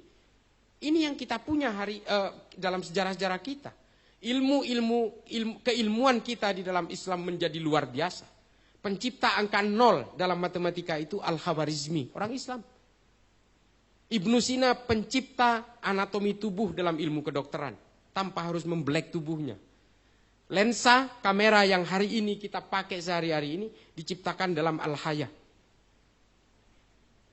Ini yang kita punya dalam sejarah-sejarah kita. Keilmuan kita di dalam Islam menjadi luar biasa. Pencipta angka 0 dalam matematika itu Al-Khawarizmi, orang Islam. Ibnu Sina pencipta anatomi tubuh dalam ilmu kedokteran, tanpa harus membelek tubuhnya. Lensa kamera yang hari ini kita pakai sehari-hari ini diciptakan dalam Al-Haya.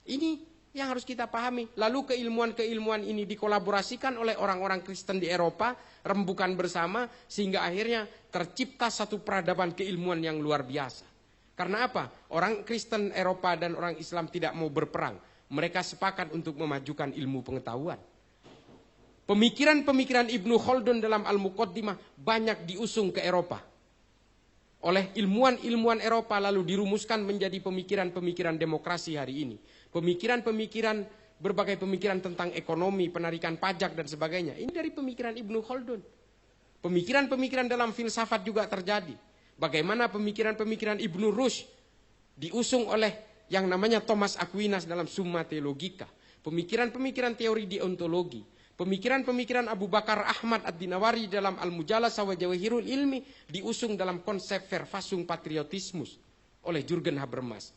Ini yang harus kita pahami. Lalu keilmuan-keilmuan ini dikolaborasikan oleh orang-orang Kristen di Eropa, rembukan bersama, sehingga akhirnya tercipta satu peradaban keilmuan yang luar biasa. Karena apa? Orang Kristen Eropa dan orang Islam tidak mau berperang. Mereka sepakat untuk memajukan ilmu pengetahuan. Pemikiran-pemikiran Ibnu Khaldun dalam Al-Muqaddimah banyak diusung ke Eropa. Oleh ilmuwan-ilmuwan Eropa lalu dirumuskan menjadi pemikiran-pemikiran demokrasi hari ini. Pemikiran-pemikiran, berbagai pemikiran tentang ekonomi, penarikan pajak dan sebagainya. Ini dari pemikiran Ibnu Khaldun. Pemikiran-pemikiran dalam filsafat juga terjadi. Bagaimana pemikiran-pemikiran Ibnu Rushd diusung oleh yang namanya Thomas Aquinas dalam Summa Theologica. Pemikiran-pemikiran teori deontologi. Pemikiran-pemikiran Abu Bakar Ahmad Ad-Dinawari dalam Al-Mujalasa wa Jawahirul Ilmi diusung dalam konsep Verfassung Patriotismus oleh Jürgen Habermas.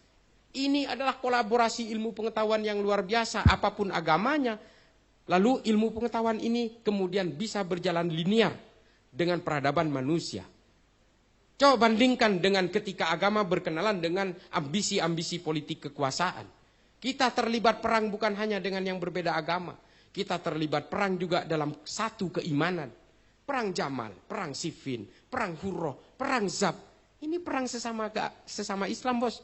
Ini adalah kolaborasi ilmu pengetahuan yang luar biasa, apapun agamanya. Lalu ilmu pengetahuan ini kemudian bisa berjalan linear dengan peradaban manusia. Coba bandingkan dengan ketika agama berkenalan dengan ambisi-ambisi politik kekuasaan. Kita terlibat perang bukan hanya dengan yang berbeda agama. Kita terlibat perang juga dalam satu keimanan. Perang Jamal, perang Siffin, perang Hurrah, perang Zab. Ini perang sesama Islam, bos.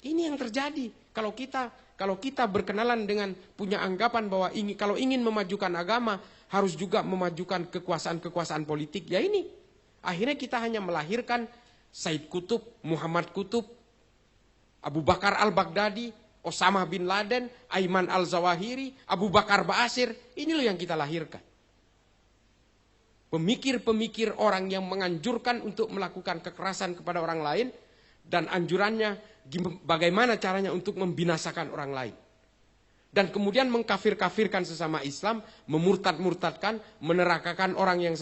Ini yang terjadi. Kalau kita berkenalan dengan punya anggapan bahwa kalau ingin memajukan agama harus juga memajukan kekuasaan-kekuasaan politik. Ya ini. Akhirnya kita hanya melahirkan Said Qutb, Muhammad Qutb, Abu Bakar Al-Baghdadi, Osama bin Laden, Ayman Al-Zawahiri, Abu Bakar Ba'asyir. Ini loh yang kita lahirkan. Pemikir-pemikir orang yang menganjurkan untuk melakukan kekerasan kepada orang lain. Dan anjurannya bagaimana caranya untuk membinasakan orang lain. Dan kemudian mengkafir-kafirkan sesama Islam, memurtad-murtadkan, menerakakan orang yang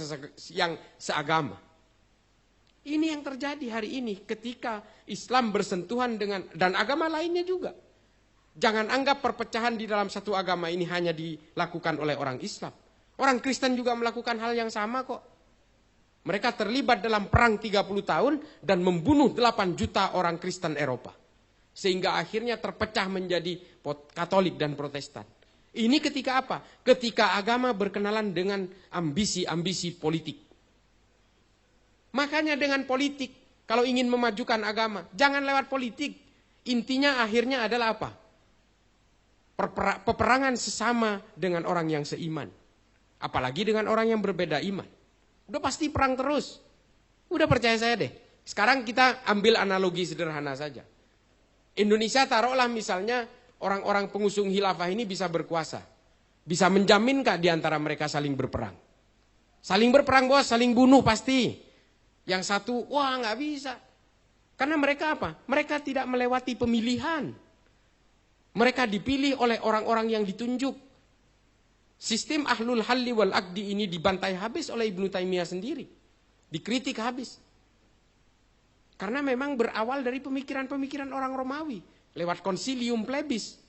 seagama. Ini yang terjadi hari ini ketika Islam bersentuhan dengan, dan agama lainnya juga. Jangan anggap perpecahan di dalam satu agama ini hanya dilakukan oleh orang Islam. Orang Kristen juga melakukan hal yang sama kok. Mereka terlibat dalam perang 30 tahun dan membunuh 8 juta orang Kristen Eropa. Sehingga akhirnya terpecah menjadi Katolik dan Protestan. Ini ketika apa? Ketika agama berkenalan dengan ambisi-ambisi politik. Makanya dengan politik, kalau ingin memajukan agama, jangan lewat politik. Intinya akhirnya adalah apa? Peperangan sesama dengan orang yang seiman. Apalagi dengan orang yang berbeda iman. Udah pasti perang terus. Udah percaya saya deh. Sekarang kita ambil analogi sederhana saja. Indonesia taruhlah misalnya orang-orang pengusung khilafah ini bisa berkuasa. Bisa menjaminkah di antara mereka saling berperang? Saling berperang bos, saling bunuh pasti. Yang satu, wah nggak bisa. Karena mereka apa? Mereka tidak melewati pemilihan. Mereka dipilih oleh orang-orang yang ditunjuk. Sistem ahlul halli wal aqdi ini dibantai habis oleh Ibnu Taimiyah sendiri. Dikritik habis. Karena memang berawal dari pemikiran-pemikiran orang Romawi. Lewat konsilium plebis.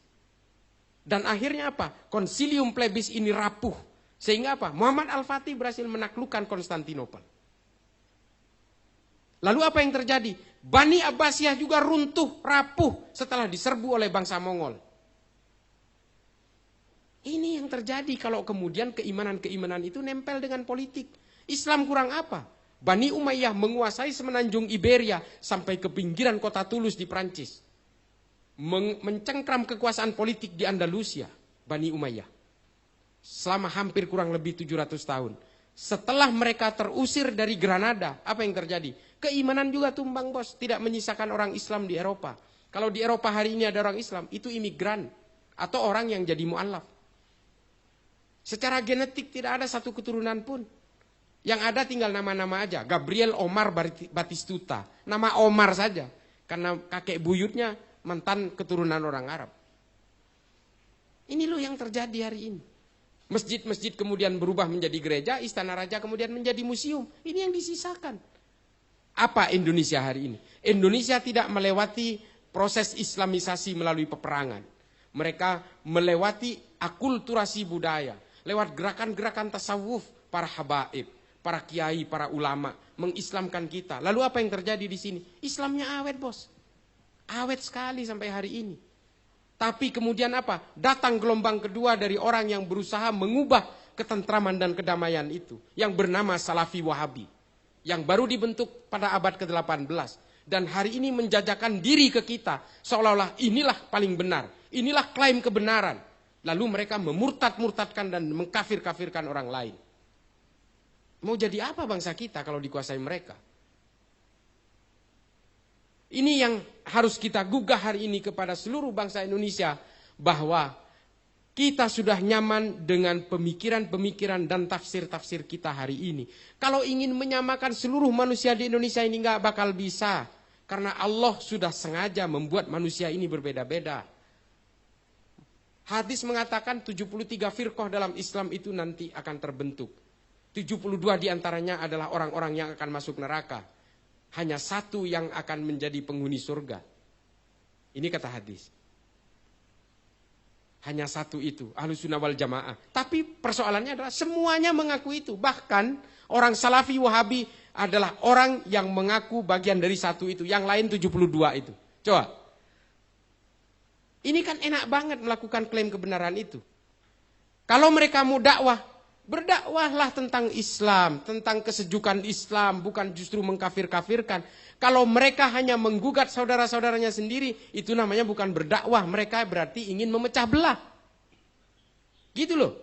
Dan akhirnya apa? Konsilium plebis ini rapuh. Sehingga apa? Muhammad Al-Fatih berhasil menaklukkan Konstantinopel. Lalu apa yang terjadi? Bani Abbasiyah juga runtuh, rapuh setelah diserbu oleh bangsa Mongol. Ini yang terjadi kalau kemudian keimanan-keimanan itu nempel dengan politik. Islam kurang apa? Bani Umayyah menguasai semenanjung Iberia sampai ke pinggiran kota Toulouse di Prancis. Mencengkram kekuasaan politik di Andalusia, Bani Umayyah. Selama hampir kurang lebih 700 tahun. Setelah mereka terusir dari Granada, apa yang terjadi? Keimanan juga tumbang, bos. Tidak menyisakan orang Islam di Eropa. Kalau di Eropa hari ini ada orang Islam, itu imigran. Atau orang yang jadi mu'alaf. Secara genetik tidak ada satu keturunan pun. Yang ada tinggal nama-nama aja. Gabriel Omar Batistuta. Nama Omar saja. Karena kakek buyutnya mantan keturunan orang Arab. Ini loh yang terjadi hari ini. Masjid-masjid kemudian berubah menjadi gereja, istana raja kemudian menjadi museum. Ini yang disisakan. Apa Indonesia hari ini? Indonesia tidak melewati proses islamisasi melalui peperangan. Mereka melewati akulturasi budaya. Lewat gerakan-gerakan tasawuf, para habaib, para kiai, para ulama. Mengislamkan kita. Lalu apa yang terjadi di sini? Islamnya awet, bos. Awet sekali sampai hari ini. Tapi kemudian apa? Datang gelombang kedua dari orang yang berusaha mengubah ketentraman dan kedamaian itu. Yang bernama Salafi Wahabi. Yang baru dibentuk pada abad ke-18. Dan hari ini menjajakan diri ke kita. Seolah-olah inilah paling benar. Inilah klaim kebenaran. Lalu mereka memurtad-murtadkan dan mengkafir-kafirkan orang lain. Mau jadi apa bangsa kita kalau dikuasai mereka? Ini yang harus kita gugah hari ini kepada seluruh bangsa Indonesia. Bahwa kita sudah nyaman dengan pemikiran-pemikiran dan tafsir-tafsir kita hari ini. Kalau ingin menyamakan seluruh manusia di Indonesia ini nggak bakal bisa. Karena Allah sudah sengaja membuat manusia ini berbeda-beda. Hadis mengatakan 73 firqah dalam Islam itu nanti akan terbentuk. 72 diantaranya adalah orang-orang yang akan masuk neraka. Hanya satu yang akan menjadi penghuni surga. Ini kata hadis. Hanya satu itu, Ahlus Sunnah wal Jamaah. Tapi persoalannya adalah semuanya mengaku itu. Bahkan orang Salafi Wahabi adalah orang yang mengaku bagian dari satu itu. Yang lain 72 itu. Coba. Ini kan enak banget melakukan klaim kebenaran itu. Kalau mereka mau dakwah, berdakwahlah tentang Islam, tentang kesejukan Islam, bukan justru mengkafir-kafirkan. Kalau mereka hanya menggugat saudara-saudaranya sendiri, itu namanya bukan berdakwah, mereka berarti ingin memecah belah. Gitu loh.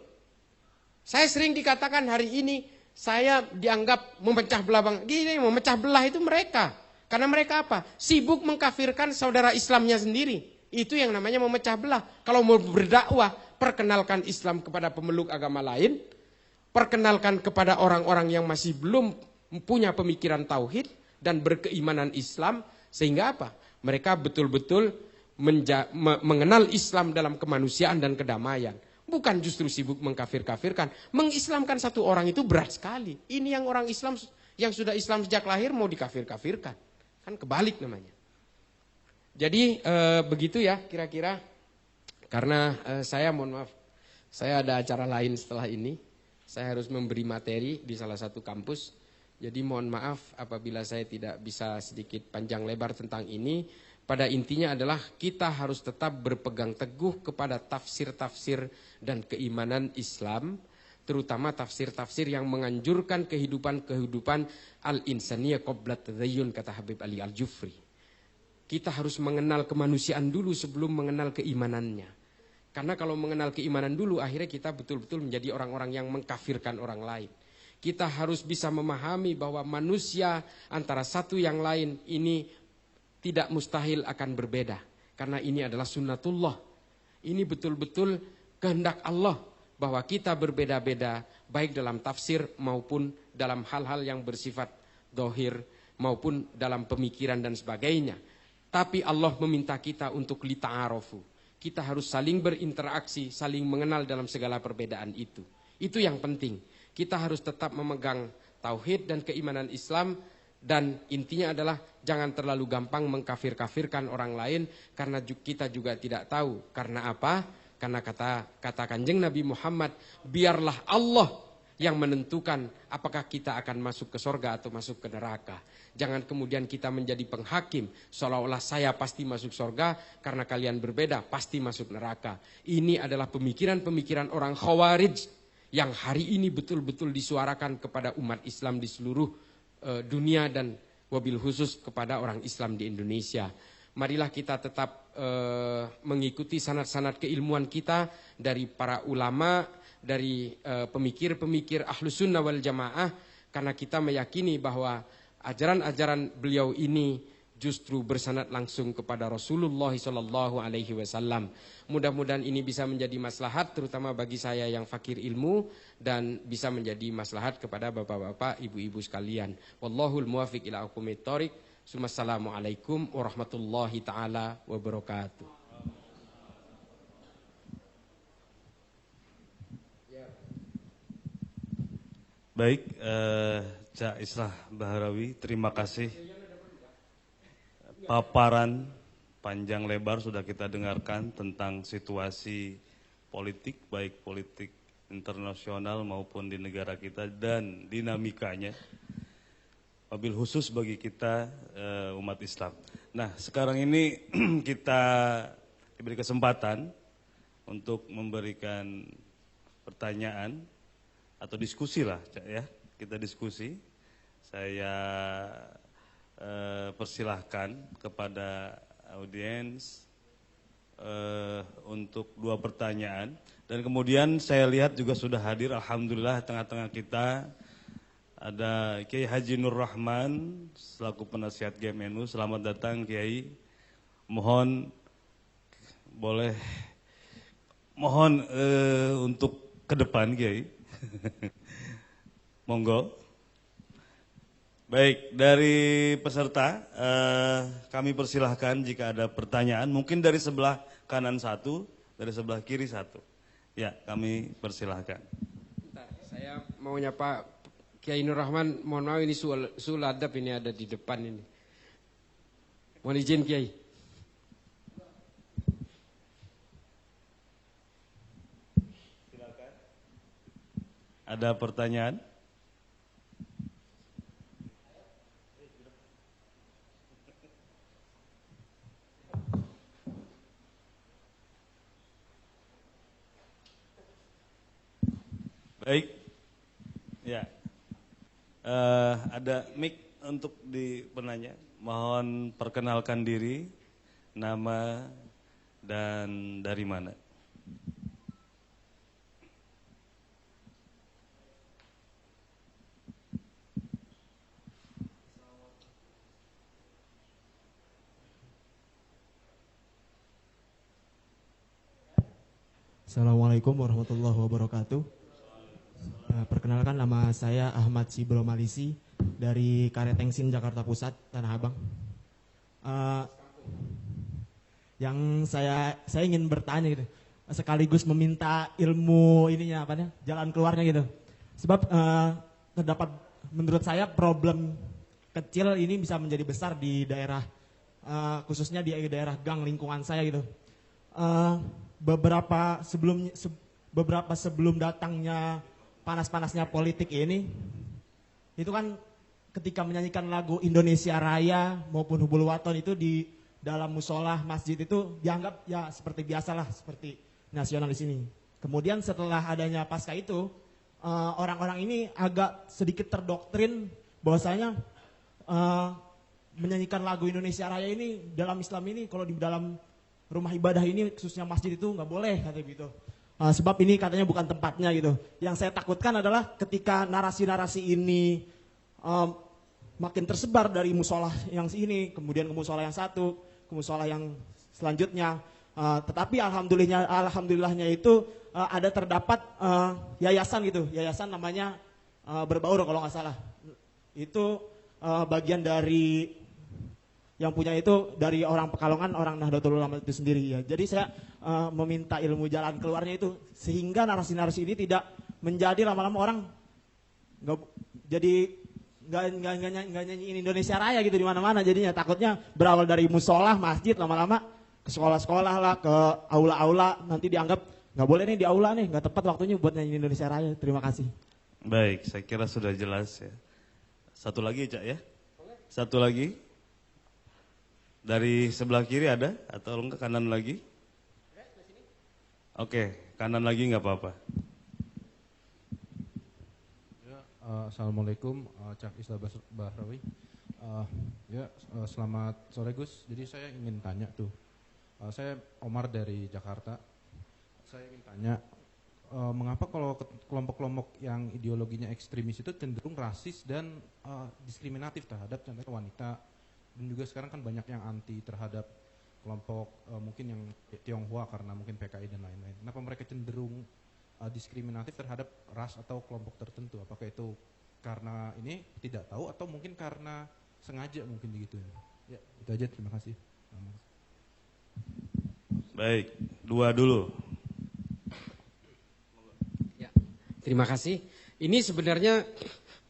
Saya sering dikatakan hari ini, saya dianggap memecah belah. Gini, memecah belah itu mereka. Karena mereka apa? Sibuk mengkafirkan saudara Islamnya sendiri. Itu yang namanya memecah belah. Kalau mau berdakwah, perkenalkan Islam kepada pemeluk agama lain, perkenalkan kepada orang-orang yang masih belum punya pemikiran tauhid dan berkeimanan Islam. Sehingga apa? Mereka betul-betul mengenal Islam dalam kemanusiaan dan kedamaian. Bukan justru sibuk mengkafir-kafirkan. Mengislamkan satu orang itu berat sekali. Ini yang orang Islam yang sudah Islam sejak lahir mau dikafir-kafirkan. Kan kebalik namanya. Jadi begitu ya kira-kira. Karena saya mohon maaf, saya ada acara lain setelah ini. Saya harus memberi materi di salah satu kampus. Jadi mohon maaf apabila saya tidak bisa sedikit panjang lebar tentang ini. Pada intinya adalah kita harus tetap berpegang teguh kepada tafsir-tafsir dan keimanan Islam. Terutama tafsir-tafsir yang menganjurkan kehidupan-kehidupan al-insaniyah qabla tadayyun, kata Habib Ali Al-Jufri. Kita harus mengenal kemanusiaan dulu sebelum mengenal keimanannya. Karena kalau mengenal keimanan dulu, akhirnya kita betul-betul menjadi orang-orang yang mengkafirkan orang lain. Kita harus bisa memahami bahwa manusia antara satu yang lain ini tidak mustahil akan berbeda. Karena ini adalah sunnatullah. Ini betul-betul kehendak Allah bahwa kita berbeda-beda baik dalam tafsir maupun dalam hal-hal yang bersifat dohir maupun dalam pemikiran dan sebagainya. Tapi Allah meminta kita untuk lita'arofu. Kita harus saling berinteraksi, saling mengenal dalam segala perbedaan itu. Itu yang penting. Kita harus tetap memegang tauhid dan keimanan Islam, dan intinya adalah jangan terlalu gampang mengkafir-kafirkan orang lain, karena kita juga tidak tahu. Karena apa? Karena kata Kanjeng Nabi Muhammad, biarlah Allah yang menentukan apakah kita akan masuk ke sorga atau masuk ke neraka. Jangan kemudian kita menjadi penghakim, seolah-olah saya pasti masuk sorga, karena kalian berbeda pasti masuk neraka. Ini adalah pemikiran-pemikiran orang Khawarij yang hari ini betul-betul disuarakan kepada umat Islam di seluruh dunia, dan wabil khusus kepada orang Islam di Indonesia. Marilah kita tetap mengikuti sanad-sanad keilmuan kita dari para ulama, dari pemikir-pemikir Ahlus Sunnah wal Jamaah, karena kita meyakini bahwa ajaran-ajaran beliau ini justru bersanad langsung kepada Rasulullah SAW. Mudah-mudahan ini bisa menjadi maslahat, terutama bagi saya yang fakir ilmu, dan bisa menjadi maslahat kepada bapak-bapak, ibu-ibu sekalian. Wallahul muwafiq ila aqwamit thoriq. Assalamualaikum warahmatullahi taala wabarakatuh. Baik, Cak Islah Baharawi, terima kasih. Paparan panjang lebar sudah kita dengarkan tentang situasi politik, baik politik internasional maupun di negara kita dan dinamikanya, wabil khusus bagi kita umat Islam. Nah, sekarang ini kita diberi kesempatan untuk memberikan pertanyaan atau diskusi lah, ya. Kita diskusi. Saya persilahkan kepada audiens untuk 2 pertanyaan, dan kemudian saya lihat juga sudah hadir, alhamdulillah, tengah-tengah kita ada Kiai Haji Nur Rahman selaku penasihat GMNU. Selamat datang Kiai. Mohon untuk ke depan Kiai. Monggo. Baik, dari peserta kami persilahkan jika ada pertanyaan, mungkin dari sebelah kanan 1, dari sebelah kiri 1. Ya, kami persilahkan. Bentar, saya mau nyapa Kiai Nur Rahman. Mohon maaf, ini sul adab ini ada di depan ini. Mohon izin Kiai. Silakan. Ada pertanyaan? Baik, ya, ada mic untuk di penanya. Mohon perkenalkan diri, nama dan dari mana. Assalamualaikum warahmatullahi wabarakatuh. Perkenalkan, nama saya Ahmad Sibro Malisi dari Karetengsin, Jakarta Pusat, Tanah Abang. Yang saya ingin bertanya gitu, sekaligus meminta ilmu ininya apa nih, jalan keluarnya gitu. Sebab terdapat menurut saya problem kecil ini bisa menjadi besar di daerah, khususnya di daerah gang lingkungan saya gitu. Beberapa sebelum datangnya panas-panasnya politik ini, itu kan ketika menyanyikan lagu Indonesia Raya maupun Hubul Waton itu di dalam musola masjid itu dianggap ya seperti biasalah, seperti nasionalis ini. Kemudian setelah adanya pasca itu, orang-orang ini agak sedikit terdoktrin bahwasanya menyanyikan lagu Indonesia Raya ini dalam Islam ini, kalau di dalam rumah ibadah ini khususnya masjid itu nggak boleh, katanya gitu. Sebab ini katanya bukan tempatnya gitu. Yang saya takutkan adalah ketika narasi-narasi ini makin tersebar dari musola yang ini, kemudian ke musola yang satu, ke musola yang selanjutnya. Tetapi alhamdulillahnya itu ada terdapat yayasan gitu, yayasan namanya Berbaur kalau nggak salah. Itu bagian dari yang punya itu dari orang Pekalongan, orang Nahdlatul Ulama itu sendiri ya. Jadi saya meminta ilmu jalan keluarnya itu sehingga narasi-narasi ini tidak menjadi lama-lama orang nggak jadi nggak nyanyiin Indonesia Raya gitu di mana-mana. Jadinya takutnya berawal dari musola, masjid, lama-lama ke sekolah-sekolah lah, ke aula-aula, nanti dianggap nggak boleh nih di aula nih, nggak tepat waktunya buat nyanyiin Indonesia Raya. Terima kasih. Baik, saya kira sudah jelas ya. Satu lagi Cak ya. Satu lagi. Dari sebelah kiri ada atau enggak kanan lagi? Oke, kanan lagi nggak apa-apa. Ya, Assalamualaikum, Cak Isla Bahrawi. Selamat sore Gus. Jadi saya ingin tanya tuh, saya Omar dari Jakarta. Saya ingin tanya, mengapa kalau kelompok-kelompok yang ideologinya ekstremis itu cenderung rasis dan diskriminatif terhadap contohnya wanita? Dan juga sekarang kan banyak yang anti terhadap kelompok mungkin yang Tionghoa karena mungkin PKI dan lain-lain. Kenapa mereka cenderung diskriminatif terhadap ras atau kelompok tertentu? Apakah itu karena ini tidak tahu atau mungkin karena sengaja mungkin begitu? Ya, itu aja. Terima kasih. Baik, dua dulu. Ya, terima kasih. Ini sebenarnya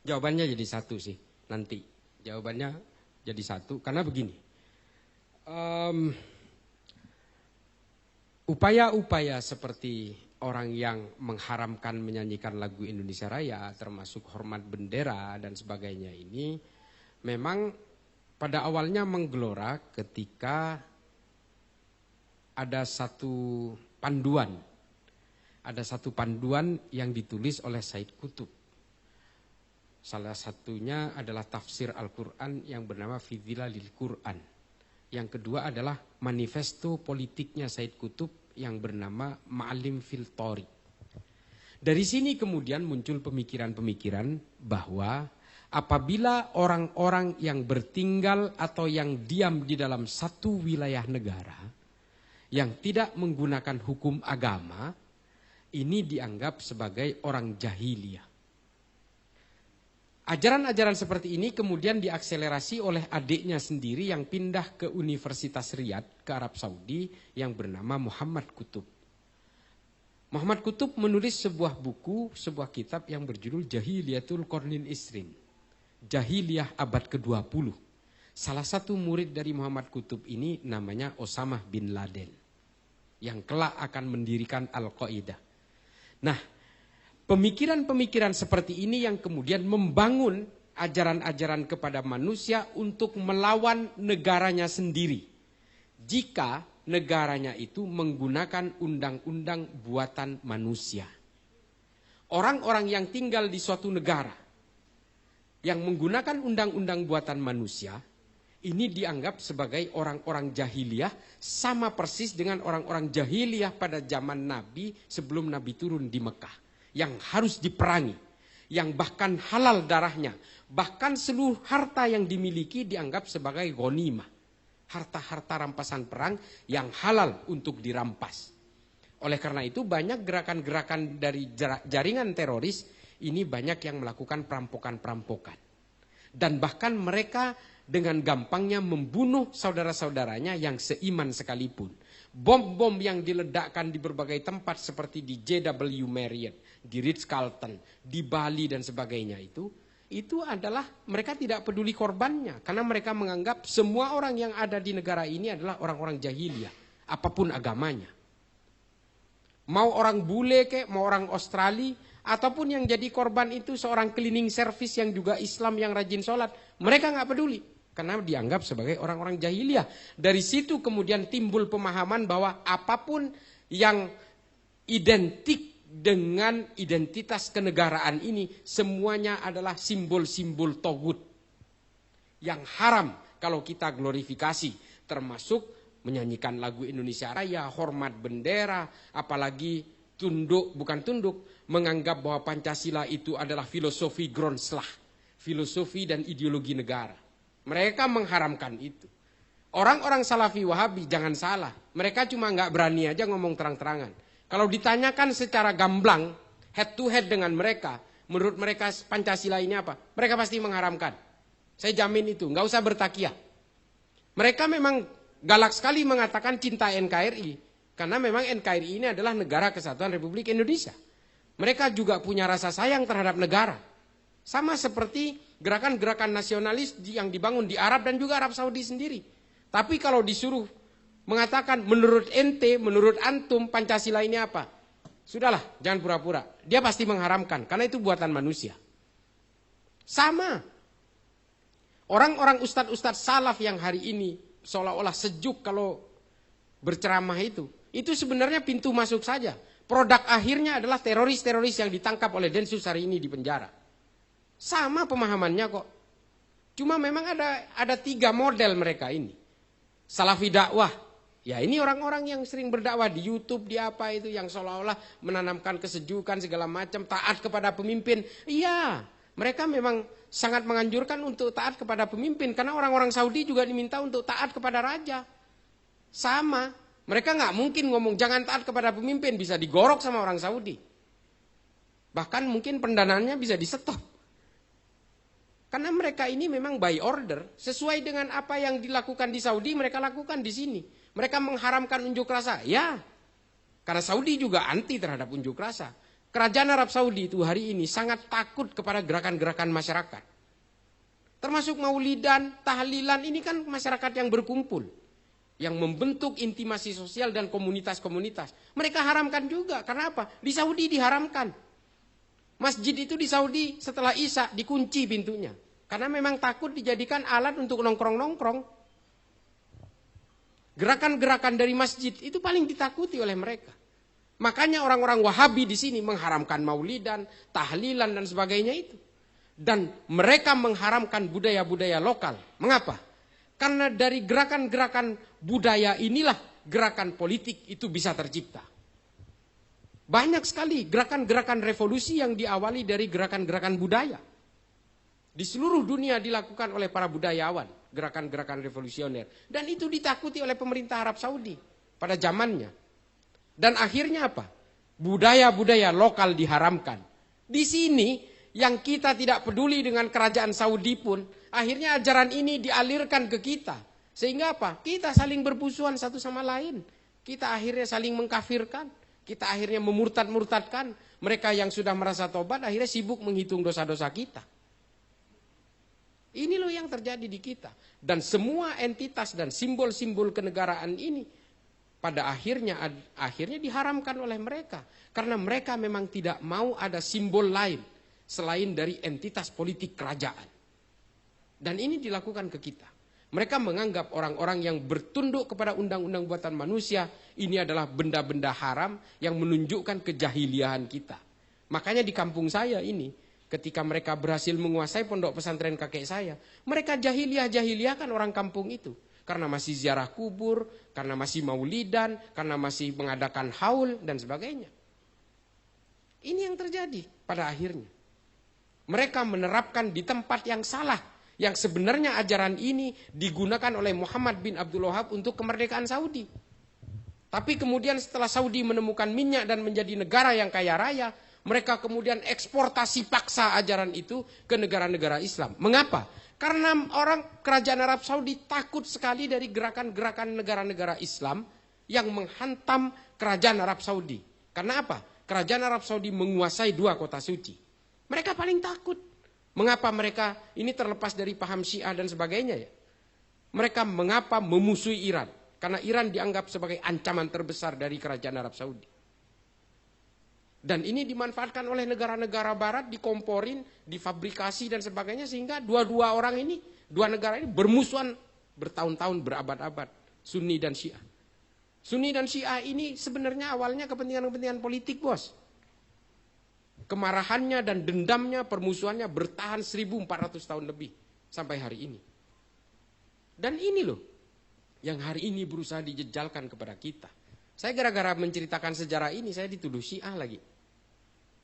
jawabannya jadi satu sih nanti. Jawabannya jadi satu, karena begini, upaya-upaya seperti orang yang mengharamkan menyanyikan lagu Indonesia Raya, termasuk hormat bendera dan sebagainya ini, memang pada awalnya menggelora ketika ada satu panduan yang ditulis oleh Said Qutb. Salah satunya adalah tafsir Al-Quran yang bernama Fi Dhilalil Quran. Yang kedua adalah manifesto politiknya Said Qutb yang bernama Ma'alim fil Thari. Dari sini kemudian muncul pemikiran-pemikiran bahwa apabila orang-orang yang bertinggal atau yang diam di dalam satu wilayah negara yang tidak menggunakan hukum agama, ini dianggap sebagai orang jahiliyah. Ajaran-ajaran seperti ini kemudian diakselerasi oleh adiknya sendiri yang pindah ke Universitas Riyadh ke Arab Saudi yang bernama Muhammad Qutb. Muhammad Qutb menulis sebuah buku, sebuah kitab yang berjudul Jahiliyatul Qarnil Isrin. Jahiliyah abad ke-20. Salah satu murid dari Muhammad Qutb ini namanya Osama bin Laden. Yang kelak akan mendirikan Al-Qaeda. Nah, pemikiran-pemikiran seperti ini yang kemudian membangun ajaran-ajaran kepada manusia untuk melawan negaranya sendiri. Jika negaranya itu menggunakan undang-undang buatan manusia. Orang-orang yang tinggal di suatu negara yang menggunakan undang-undang buatan manusia, ini dianggap sebagai orang-orang jahiliyah, sama persis dengan orang-orang jahiliyah pada zaman Nabi sebelum Nabi turun di Mekah. Yang harus diperangi, yang bahkan halal darahnya, bahkan seluruh harta yang dimiliki dianggap sebagai ghanimah. Harta-harta rampasan perang yang halal untuk dirampas. Oleh karena itu banyak gerakan-gerakan dari jaringan teroris ini banyak yang melakukan perampokan-perampokan. Dan bahkan mereka dengan gampangnya membunuh saudara-saudaranya yang seiman sekalipun. Bom-bom yang diledakkan di berbagai tempat seperti di JW Marriott, di Ritz-Carlton, di Bali dan sebagainya itu adalah mereka tidak peduli korbannya. Karena mereka menganggap semua orang yang ada di negara ini adalah orang-orang jahiliyah, apapun agamanya. Mau orang bule kek, mau orang Australia, ataupun yang jadi korban itu seorang cleaning service yang juga Islam yang rajin sholat, mereka nggak peduli. Karena dianggap sebagai orang-orang jahiliyah. Dari situ kemudian timbul pemahaman bahwa apapun yang identik dengan identitas kenegaraan ini, semuanya adalah simbol-simbol togut. Yang haram kalau kita glorifikasi, termasuk menyanyikan lagu Indonesia Raya, hormat bendera, apalagi bukan tunduk, menganggap bahwa Pancasila itu adalah filosofi Gronslah, filosofi dan ideologi negara. Mereka mengharamkan itu. Orang-orang Salafi Wahabi jangan salah. Mereka cuma nggak berani aja ngomong terang-terangan. Kalau ditanyakan secara gamblang, head to head dengan mereka, menurut mereka Pancasila ini apa? Mereka pasti mengharamkan. Saya jamin itu, nggak usah bertakiah. Mereka memang galak sekali mengatakan cinta NKRI. Karena memang NKRI ini adalah Negara Kesatuan Republik Indonesia. Mereka juga punya rasa sayang terhadap negara. Sama seperti gerakan-gerakan nasionalis yang dibangun di Arab dan juga Arab Saudi sendiri. Tapi kalau disuruh mengatakan menurut ente, menurut antum Pancasila ini apa? Sudahlah, jangan pura-pura. Dia pasti mengharamkan karena itu buatan manusia. Sama. Orang-orang ustadz-ustadz salaf yang hari ini seolah-olah sejuk kalau berceramah itu sebenarnya pintu masuk saja. Produk akhirnya adalah teroris-teroris yang ditangkap oleh Densus hari ini di penjara. Sama pemahamannya kok. Cuma memang ada 3 model mereka ini. Salafi dakwah. Ya ini orang-orang yang sering berdakwah di YouTube, di apa itu, yang seolah-olah menanamkan kesejukan segala macam, taat kepada pemimpin. Iya, mereka memang sangat menganjurkan untuk taat kepada pemimpin. Karena orang-orang Saudi juga diminta untuk taat kepada raja. Sama, mereka nggak mungkin ngomong jangan taat kepada pemimpin, bisa digorok sama orang Saudi. Bahkan mungkin pendanaannya bisa di-stop. Karena mereka ini memang by order, sesuai dengan apa yang dilakukan di Saudi, mereka lakukan di sini. Mereka mengharamkan unjuk rasa, ya. Karena Saudi juga anti terhadap unjuk rasa. Kerajaan Arab Saudi itu hari ini sangat takut kepada gerakan-gerakan masyarakat. Termasuk maulidan, tahlilan, ini kan masyarakat yang berkumpul. Yang membentuk intimasi sosial dan komunitas-komunitas. Mereka haramkan juga, karena apa? Di Saudi diharamkan. Masjid itu di Saudi setelah Isya dikunci pintunya. Karena memang takut dijadikan alat untuk nongkrong-nongkrong. Gerakan-gerakan dari masjid itu paling ditakuti oleh mereka. Makanya orang-orang Wahabi di sini mengharamkan maulidan, tahlilan dan sebagainya itu. Dan mereka mengharamkan budaya-budaya lokal. Mengapa? Karena dari gerakan-gerakan budaya inilah gerakan politik itu bisa tercipta. Banyak sekali gerakan-gerakan revolusi yang diawali dari gerakan-gerakan budaya. Di seluruh dunia dilakukan oleh para budayawan, gerakan-gerakan revolusioner. Dan itu ditakuti oleh pemerintah Arab Saudi pada zamannya. Dan akhirnya apa? Budaya-budaya lokal diharamkan. Di sini yang kita tidak peduli dengan kerajaan Saudi pun, akhirnya ajaran ini dialirkan ke kita. Sehingga apa? Kita saling bermusuhan satu sama lain. Kita akhirnya saling mengkafirkan. Kita akhirnya memurtad-murtadkan. Mereka yang sudah merasa tobat akhirnya sibuk menghitung dosa-dosa kita. Ini loh yang terjadi di kita. Dan semua entitas dan simbol-simbol kenegaraan ini pada akhirnya diharamkan oleh mereka. Karena mereka memang tidak mau ada simbol lain selain dari entitas politik kerajaan. Dan ini dilakukan ke kita. Mereka menganggap orang-orang yang bertunduk kepada undang-undang buatan manusia ini adalah benda-benda haram yang menunjukkan kejahiliahan kita. Makanya di kampung saya ini, ketika mereka berhasil menguasai pondok pesantren kakek saya, mereka jahiliah-jahiliahkan orang kampung itu. Karena masih ziarah kubur, karena masih maulidan, karena masih mengadakan haul dan sebagainya. Ini yang terjadi pada akhirnya. Mereka menerapkan di tempat yang salah, yang sebenarnya ajaran ini digunakan oleh Muhammad bin Abdul Wahab untuk kemerdekaan Saudi. Tapi kemudian setelah Saudi menemukan minyak dan menjadi negara yang kaya raya, mereka kemudian eksportasi paksa ajaran itu ke negara-negara Islam. Mengapa? Karena kerajaan Arab Saudi takut sekali dari gerakan-gerakan negara-negara Islam yang menghantam kerajaan Arab Saudi. Karena apa? Kerajaan Arab Saudi menguasai 2 kota suci. Mereka paling takut. Mengapa mereka ini terlepas dari paham Syiah dan sebagainya ya? Mereka mengapa memusuhi Iran? Karena Iran dianggap sebagai ancaman terbesar dari kerajaan Arab Saudi. Dan ini dimanfaatkan oleh negara-negara barat, dikomporin, difabrikasi dan sebagainya. Sehingga dua negara ini bermusuhan bertahun-tahun, berabad-abad. Sunni dan Syiah. Sunni dan Syiah ini sebenarnya awalnya kepentingan-kepentingan politik, bos. Kemarahannya dan dendamnya, permusuhannya bertahan 1400 tahun lebih sampai hari ini. Dan ini loh yang hari ini berusaha dijejalkan kepada kita. Saya gara-gara menceritakan sejarah ini saya dituduh Syiah lagi.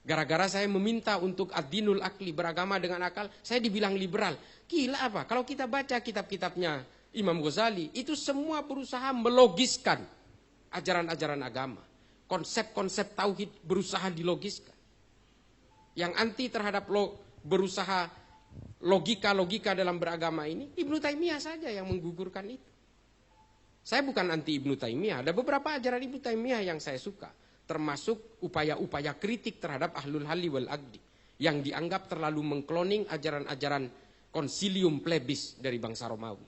Gara-gara saya meminta untuk ad-dinul akli, beragama dengan akal, saya dibilang liberal. Gila apa? Kalau kita baca kitab-kitabnya Imam Ghazali, itu semua berusaha melogiskan ajaran-ajaran agama. Konsep-konsep tauhid berusaha dilogiskan. Yang anti terhadap berusaha logika-logika dalam beragama ini, Ibnu Taimiyah saja yang menggugurkan itu. Saya bukan anti Ibnu Taimiyah, ada beberapa ajaran Ibnu Taimiyah yang saya suka, termasuk upaya-upaya kritik terhadap ahlul halli wal aqdi yang dianggap terlalu mengkloning ajaran-ajaran konsilium plebis dari bangsa Romawi.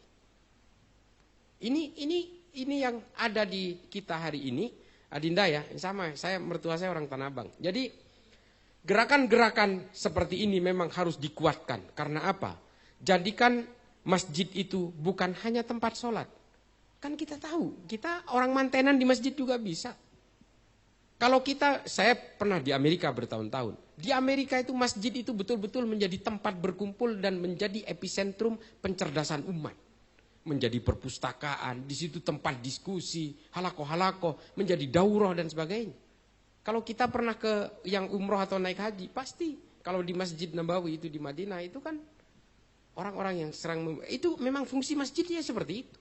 Ini yang ada di kita hari ini, Adinda ya, sama, saya mertua saya orang Tanah Abang. Jadi gerakan-gerakan seperti ini memang harus dikuatkan. Karena apa? Jadikan masjid itu bukan hanya tempat sholat. Kan kita tahu, kita orang mantenan di masjid juga bisa. Kalau saya pernah di Amerika bertahun-tahun. Di Amerika itu masjid itu betul-betul menjadi tempat berkumpul dan menjadi epicentrum pencerdasan umat. Menjadi perpustakaan, di situ tempat diskusi, halako-halako, menjadi daurah dan sebagainya. Kalau kita pernah ke yang umroh atau naik haji, pasti kalau di Masjid Nabawi itu di Madinah itu kan orang-orang yang itu memang fungsi masjidnya seperti itu.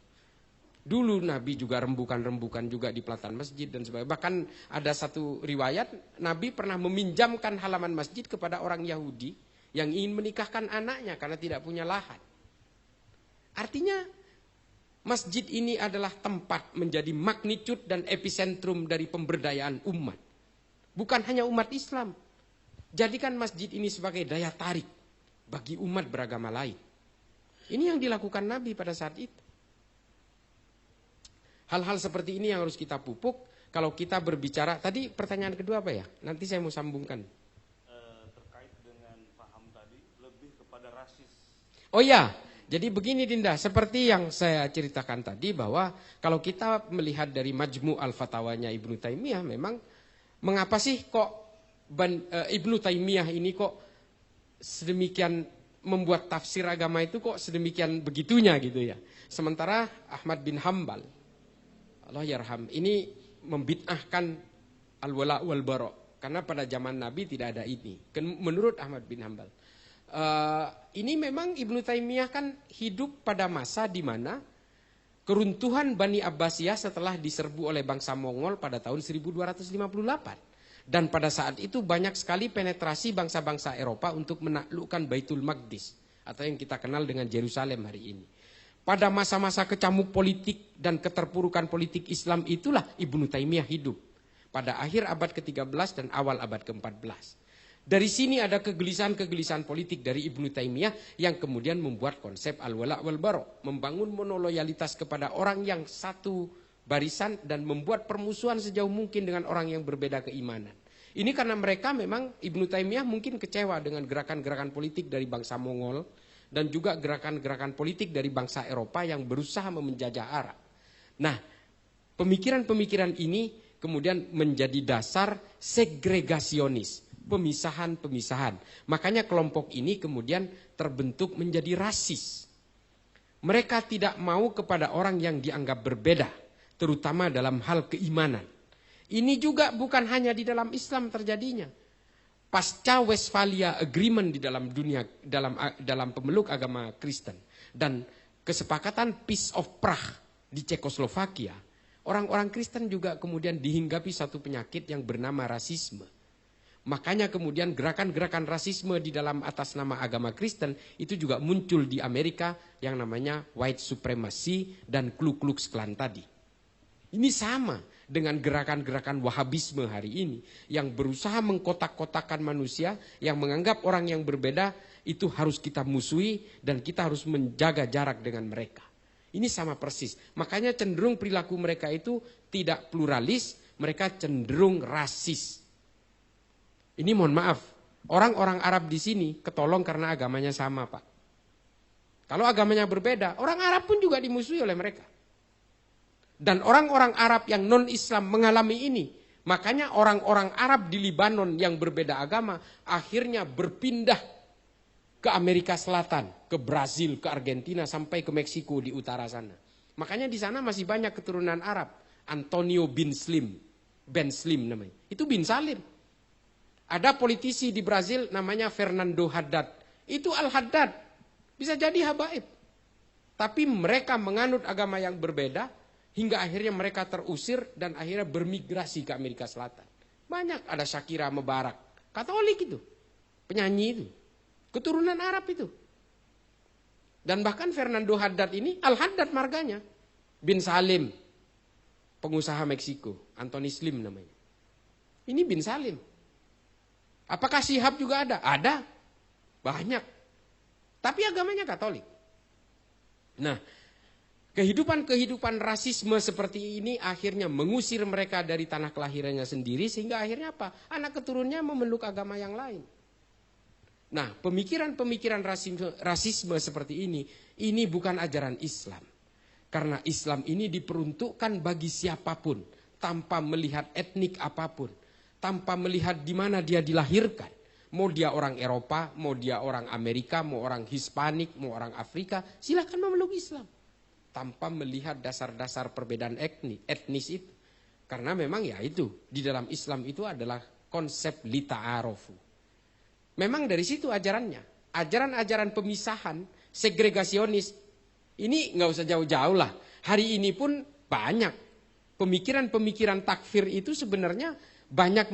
Dulu Nabi juga rembukan-rembukan juga di pelataran masjid dan sebagainya. Bahkan ada satu riwayat Nabi pernah meminjamkan halaman masjid kepada orang Yahudi yang ingin menikahkan anaknya karena tidak punya lahan. Artinya masjid ini adalah tempat menjadi magnitude dan epicentrum dari pemberdayaan umat. Bukan hanya umat Islam. Jadikan masjid ini sebagai daya tarik bagi umat beragama lain. Ini yang dilakukan Nabi pada saat itu. Hal-hal seperti ini yang harus kita pupuk. Kalau kita berbicara, tadi pertanyaan kedua apa ya? Nanti saya mau sambungkan. Terkait dengan paham tadi, lebih kepada rasis. Oh ya, jadi begini Dinda, seperti yang saya ceritakan tadi bahwa kalau kita melihat dari Majmu' al-Fatawanya Ibnu Taimiyah, memang mengapa sih kok Ibnu Taimiyah ini kok sedemikian membuat tafsir agama itu kok sedemikian begitunya gitu ya. Sementara Ahmad bin Hambal, Allah yarham, ini membid'ahkan al-wala' wal bara' karena pada zaman Nabi tidak ada ini. Menurut Ahmad bin Hambal. Ini memang Ibnu Taimiyah kan hidup pada masa di mana keruntuhan Bani Abbasiyah setelah diserbu oleh bangsa Mongol pada tahun 1258. Dan pada saat itu banyak sekali penetrasi bangsa-bangsa Eropa untuk menaklukkan Baitul Maqdis atau yang kita kenal dengan Yerusalem hari ini. Pada masa-masa kecamuk politik dan keterpurukan politik Islam itulah Ibnu Taimiyah hidup pada akhir abad ke-13 dan awal abad ke-14. Dari sini ada kegelisahan-kegelisahan politik dari Ibnu Taimiyah yang kemudian membuat konsep al-wala' wal bara', membangun monoloyalitas kepada orang yang satu barisan dan membuat permusuhan sejauh mungkin dengan orang yang berbeda keimanan. Ini karena mereka memang Ibnu Taimiyah mungkin kecewa dengan gerakan-gerakan politik dari bangsa Mongol dan juga gerakan-gerakan politik dari bangsa Eropa yang berusaha menjajah Arab. Nah, pemikiran-pemikiran ini kemudian menjadi dasar segregasionis, pemisahan-pemisahan. Makanya kelompok ini kemudian terbentuk menjadi rasis. Mereka tidak mau kepada orang yang dianggap berbeda, terutama dalam hal keimanan. Ini juga bukan hanya di dalam Islam terjadinya. Pasca Westphalia Agreement di dalam dunia, dalam pemeluk agama Kristen dan kesepakatan Peace of Prague di Cekoslovakia, orang-orang Kristen juga kemudian dihinggapi satu penyakit yang bernama rasisme. Makanya kemudian gerakan-gerakan rasisme di dalam atas nama agama Kristen itu juga muncul di Amerika yang namanya white supremacy dan Ku Klux Klan tadi. Ini sama dengan gerakan-gerakan Wahabisme hari ini yang berusaha mengkotak-kotakan manusia, yang menganggap orang yang berbeda itu harus kita musuhi dan kita harus menjaga jarak dengan mereka. Ini sama persis. Makanya cenderung perilaku mereka itu tidak pluralis, mereka cenderung rasis. Ini mohon maaf, orang-orang Arab di sini ketolong karena agamanya sama, Pak. Kalau agamanya berbeda, orang Arab pun juga dimusuhi oleh mereka. Dan orang-orang Arab yang non-Islam mengalami ini. Makanya orang-orang Arab di Libanon yang berbeda agama akhirnya berpindah ke Amerika Selatan, ke Brazil, ke Argentina, sampai ke Meksiko di utara sana. Makanya di sana masih banyak keturunan Arab. Antonio bin Slim, Ben Slim namanya. Itu bin Salim. Ada politisi di Brazil namanya Fernando Haddad. Itu Al-Haddad. Bisa jadi habaib. Tapi mereka menganut agama yang berbeda, hingga akhirnya mereka terusir dan akhirnya bermigrasi ke Amerika Selatan. Banyak, ada Shakira Mubarak, Katolik itu, penyanyi itu, keturunan Arab itu. Dan bahkan Fernando Haddad ini, Al-Haddad marganya, bin Salim, pengusaha Meksiko, Anthony Slim namanya. Ini bin Salim. Apakah Syihab juga ada? Ada, banyak. Tapi agamanya Katolik. Nah, kehidupan rasisme seperti ini akhirnya mengusir mereka dari tanah kelahirannya sendiri, sehingga akhirnya apa? Anak keturunannya memeluk agama yang lain. Nah, pemikiran rasisme seperti ini bukan ajaran Islam. Karena Islam ini diperuntukkan bagi siapapun, tanpa melihat etnik apapun, tanpa melihat di mana dia dilahirkan. Mau dia orang Eropa, mau dia orang Amerika, mau orang Hispanik, mau orang Afrika, silakan memeluk Islam. Tanpa melihat dasar-dasar perbedaan etnis itu. Karena memang ya itu, di dalam Islam itu adalah konsep lita'arofu. Memang dari situ ajarannya. Ajaran-ajaran pemisahan, segregasionis, ini nggak usah jauh-jauh lah. Hari ini pun banyak. Pemikiran-pemikiran takfir itu sebenarnya banyak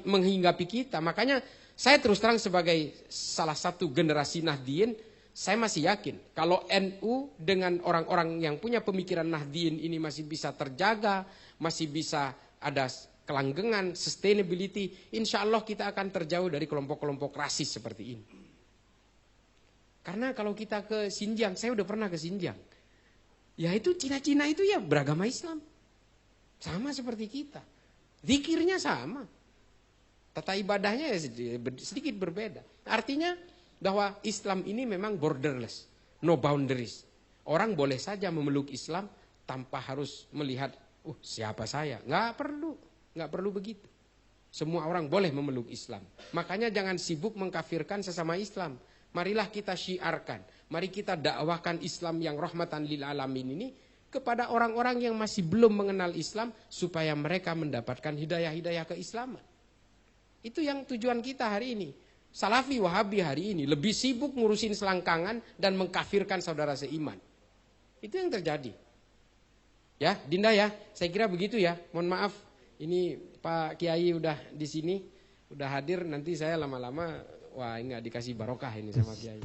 menghinggapi kita. Makanya saya terus terang sebagai salah satu generasi Nahdien, saya masih yakin kalau NU dengan orang-orang yang punya pemikiran Nahdien ini masih bisa terjaga, masih bisa ada kelanggengan, sustainability, insya Allah kita akan terjauh dari kelompok-kelompok rasis seperti ini. Karena kalau kita ke Xinjiang, saya udah pernah ke Xinjiang, ya itu Cina-Cina itu ya beragama Islam, sama seperti kita, zikirnya sama, tata ibadahnya ya sedikit berbeda. Artinya bahwa Islam ini memang borderless, no boundaries. Orang boleh saja memeluk Islam tanpa harus melihat, siapa saya, nggak perlu begitu. Semua orang boleh memeluk Islam. Makanya jangan sibuk mengkafirkan sesama Islam. Marilah kita syiarkan, mari kita dakwahkan Islam yang rahmatan lil alamin ini kepada orang-orang yang masih belum mengenal Islam, supaya mereka mendapatkan hidayah-hidayah keislaman. Itu yang tujuan kita hari ini. Salafi Wahabi hari ini lebih sibuk ngurusin selangkangan dan mengkafirkan saudara seiman. Itu yang terjadi. Ya, Dinda ya, saya kira begitu ya. Mohon maaf, ini Pak Kiai udah di sini, udah hadir. Nanti saya lama-lama, ini nggak dikasih barokah ini sama Kiai.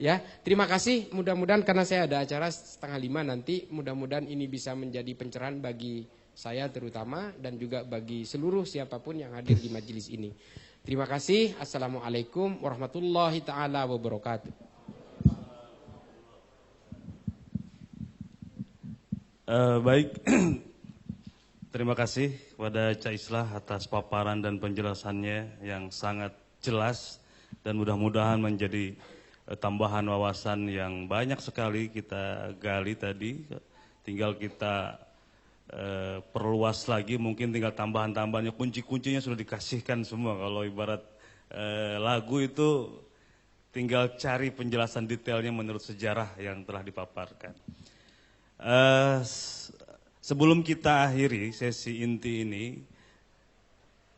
Ya, terima kasih. Mudah-mudahan karena saya ada acara 4:30 nanti, mudah-mudahan ini bisa menjadi pencerahan bagi saya terutama dan juga bagi seluruh siapapun yang hadir di majelis ini. Terima kasih. Assalamualaikum warahmatullahi taala wabarakatuh. Baik. Terima kasih kepada Cak Islah atas paparan dan penjelasannya yang sangat jelas dan mudah-mudahan menjadi tambahan wawasan yang banyak sekali kita gali tadi. Tinggal kita perluas lagi, mungkin tinggal tambahan-tambahannya, kunci-kuncinya sudah dikasihkan semua. Kalau ibarat lagu itu tinggal cari penjelasan detailnya menurut sejarah yang telah dipaparkan. Sebelum kita akhiri sesi inti ini,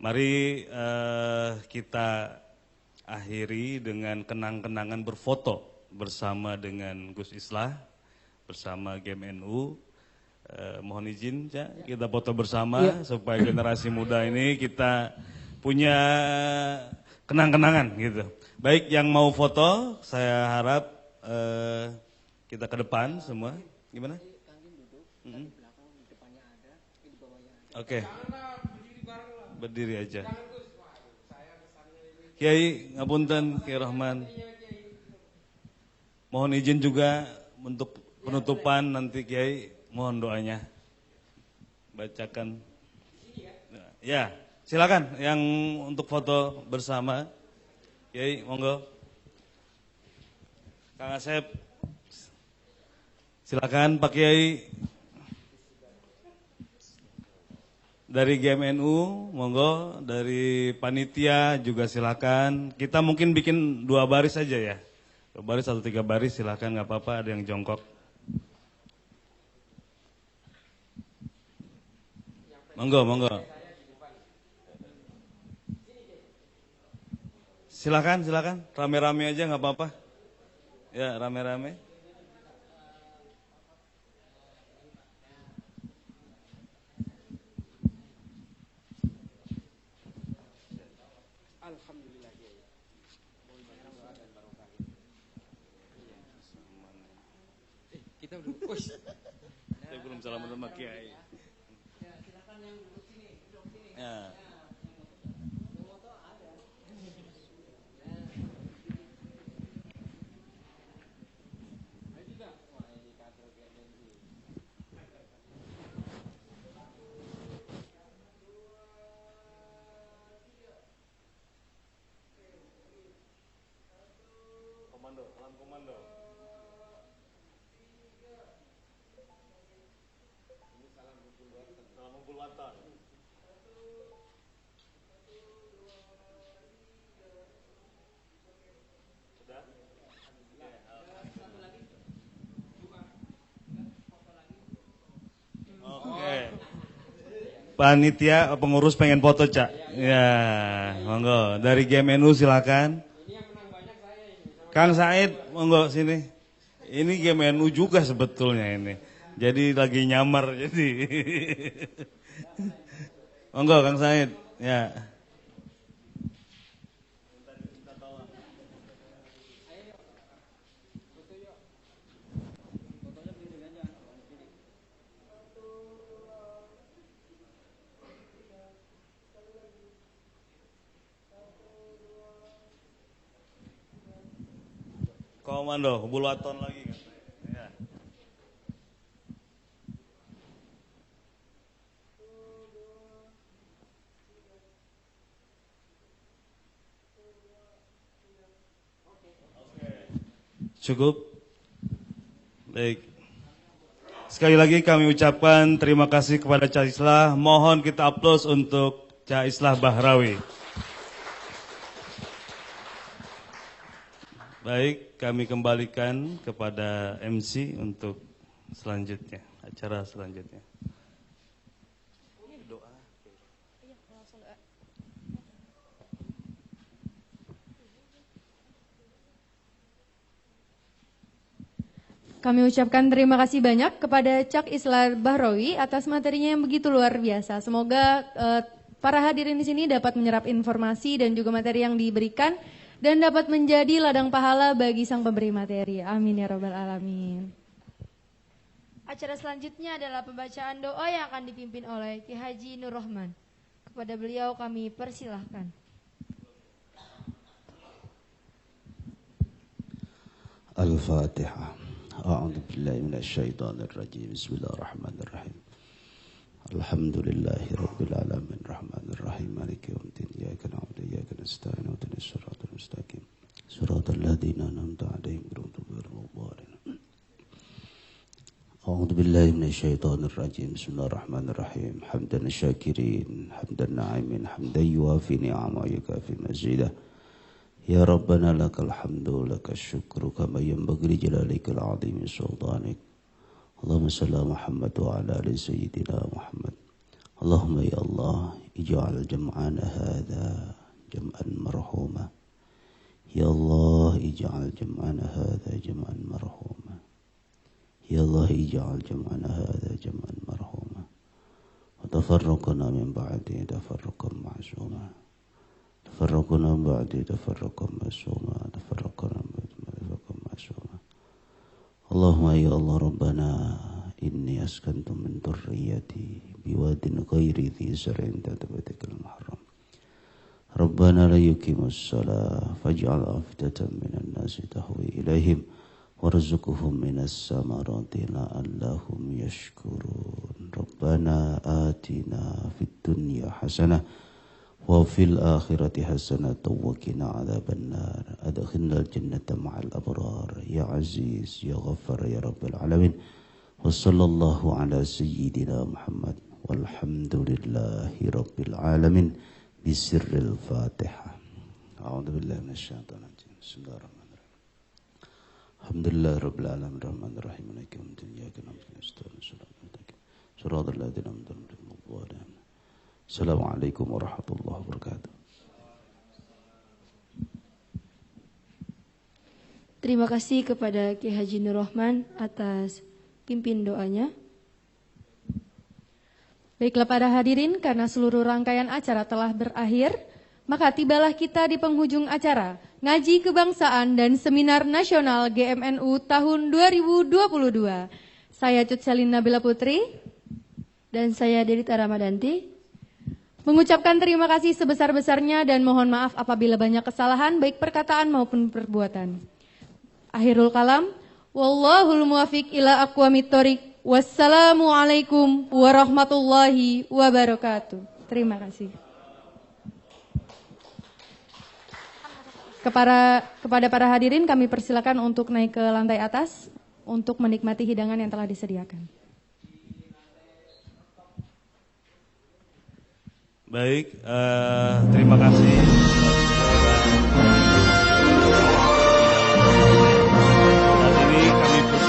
mari kita akhiri dengan kenang-kenangan berfoto bersama dengan Gus Islah, bersama GMNU. Mohon izin ya, kita foto bersama supaya generasi muda ini kita punya kenang-kenangan gitu. Baik, yang mau foto saya harap kita ke depan semua. Gimana? Oke. Berdiri aja. Kiai ngapunten, Kiai Rahman. Mohon izin juga untuk penutupan nanti Kiai. Mohon doanya, bacakan. Ya, silakan yang untuk foto bersama. Kiai, monggo. Kang Asep, silakan Pak Kiai. Dari GMNU, monggo. Dari panitia juga silakan. Kita mungkin bikin 2 baris saja ya. 2 baris atau 3 baris silakan, nggak apa-apa. Ada yang jongkok. Monggo, monggo. Silakan, silakan. Rame-rame aja nggak apa-apa. Ya, rame-rame. Alhamdulillah. Salam sama Kiai. Ya. Komando, salam komando. Ini salam kumpul waton. Sudah? Oke. Panitia pengurus pengen foto, Cak. Ya, monggo. Dari GMNU silakan. Kang Said, monggo sini. Ini GMNU juga sebetulnya ini. Jadi lagi nyamar jadi. Monggo Kang Said. Ya. Komando, kumpul waton lagi kan. Ya. Cukup. Baik. Sekali lagi kami ucapkan terima kasih kepada Cak Islah. Mohon kita aplaus untuk Cak Islah Bahrawi. Baik, kami kembalikan kepada MC untuk selanjutnya, acara selanjutnya. Kami ucapkan terima kasih banyak kepada Cak Islah Bahrawi atas materinya yang begitu luar biasa. Semoga para hadirin di sini dapat menyerap informasi dan juga materi yang diberikan dan dapat menjadi ladang pahala bagi sang pemberi materi. Amin ya rabbal alamin. Acara selanjutnya adalah pembacaan doa yang akan dipimpin oleh Ki Haji Nur Rahman. Kepada beliau kami persilahkan. Al-Fatihah. A'udzu billahi minasyaitonir rajim. Bismillahirrahmanirrahim. Alhamdulillahi rabbil alamin rahmanir rahim maliki yaumiddin iyyaka na'budu wa iyyaka nasta'in ihdinas siratal mustaqim siratal ladzina an'amta 'alaihim ghairil maghdubi 'alaihim. A'udzu billahi minasyaitonir rajim. Bismillahirrahmanirrahim. Hamdan syakirin, hamdan na'imin, hamdan yuwafi ni'amahu wa yukafi mazidah. Ya Rabbana lakal hamdu lakal syukru kama yanbaghi li jalalika al-'azimi sultanik. Allahumma salli ala Muhammad wa ala ali sayyidina Muhammad. Allahumma ya Allah ij'al jam'ana hadha jam'an marhuma. Ya Allah ij'al jam'ana hadha jam'an marhuma. Ya Allah ij'al jam'ana hadha jam'an marhuma. Wa tafarraqna min ba'di tafarruqan ma'suma. Tafarraqna min ba'di tafarruqan ma'suma. Tafarraqna min ba'di tafarruqan ma'suma. Allahumma ya Allah Rabbana inni askantu min dhurriyyati biwadin ghairi dhi zar'in inda baitikal muharram. Rabbana la yuqimus shalah faj'al afdatan minan nasi tahwi ilaihim warzuqhum minas samarati la'allahum yashkurun. Rabbana atina fid dunya hasanah wa fil akhirati hasanatan wa qina adzabannar. Adkhilnal jannata ma'al abrar ya aziz ya ghaffar ya rabbal alamin. Wa sallallahu ala sayyidina Muhammad walhamdulillahi rabbil alamin bisirril Fatihah. A'udzu billahi minasyaitonir rajim. Bismillahirrahmanirrahim. Alhamdulillahi rabbil alamin arrahmanir rahim maliki yaumiddin iyyaka na'budu wa iyyaka nasta'in shiratal ladzina an'amta 'alaihim. Assalamualaikum warahmatullahi wabarakatuh. Terima kasih kepada Ki Haji Nur Rahman atas pimpin doanya. Baiklah para hadirin, karena seluruh rangkaian acara telah berakhir, maka tibalah kita di penghujung acara Ngaji Kebangsaan dan Seminar Nasional GMNU tahun 2022. Saya Cut Selin Nabila Putri. Dan saya Delita Ramadanti. Mengucapkan terima kasih sebesar-besarnya dan mohon maaf apabila banyak kesalahan baik perkataan maupun perbuatan. Akhirul kalam, wallahul muwafiq ila aqwamit thoriq. Wassalamualaikum warahmatullahi wabarakatuh. Terima kasih. Kepada para hadirin kami persilakan untuk naik ke lantai atas untuk menikmati hidangan yang telah disediakan. Baik, terima kasih.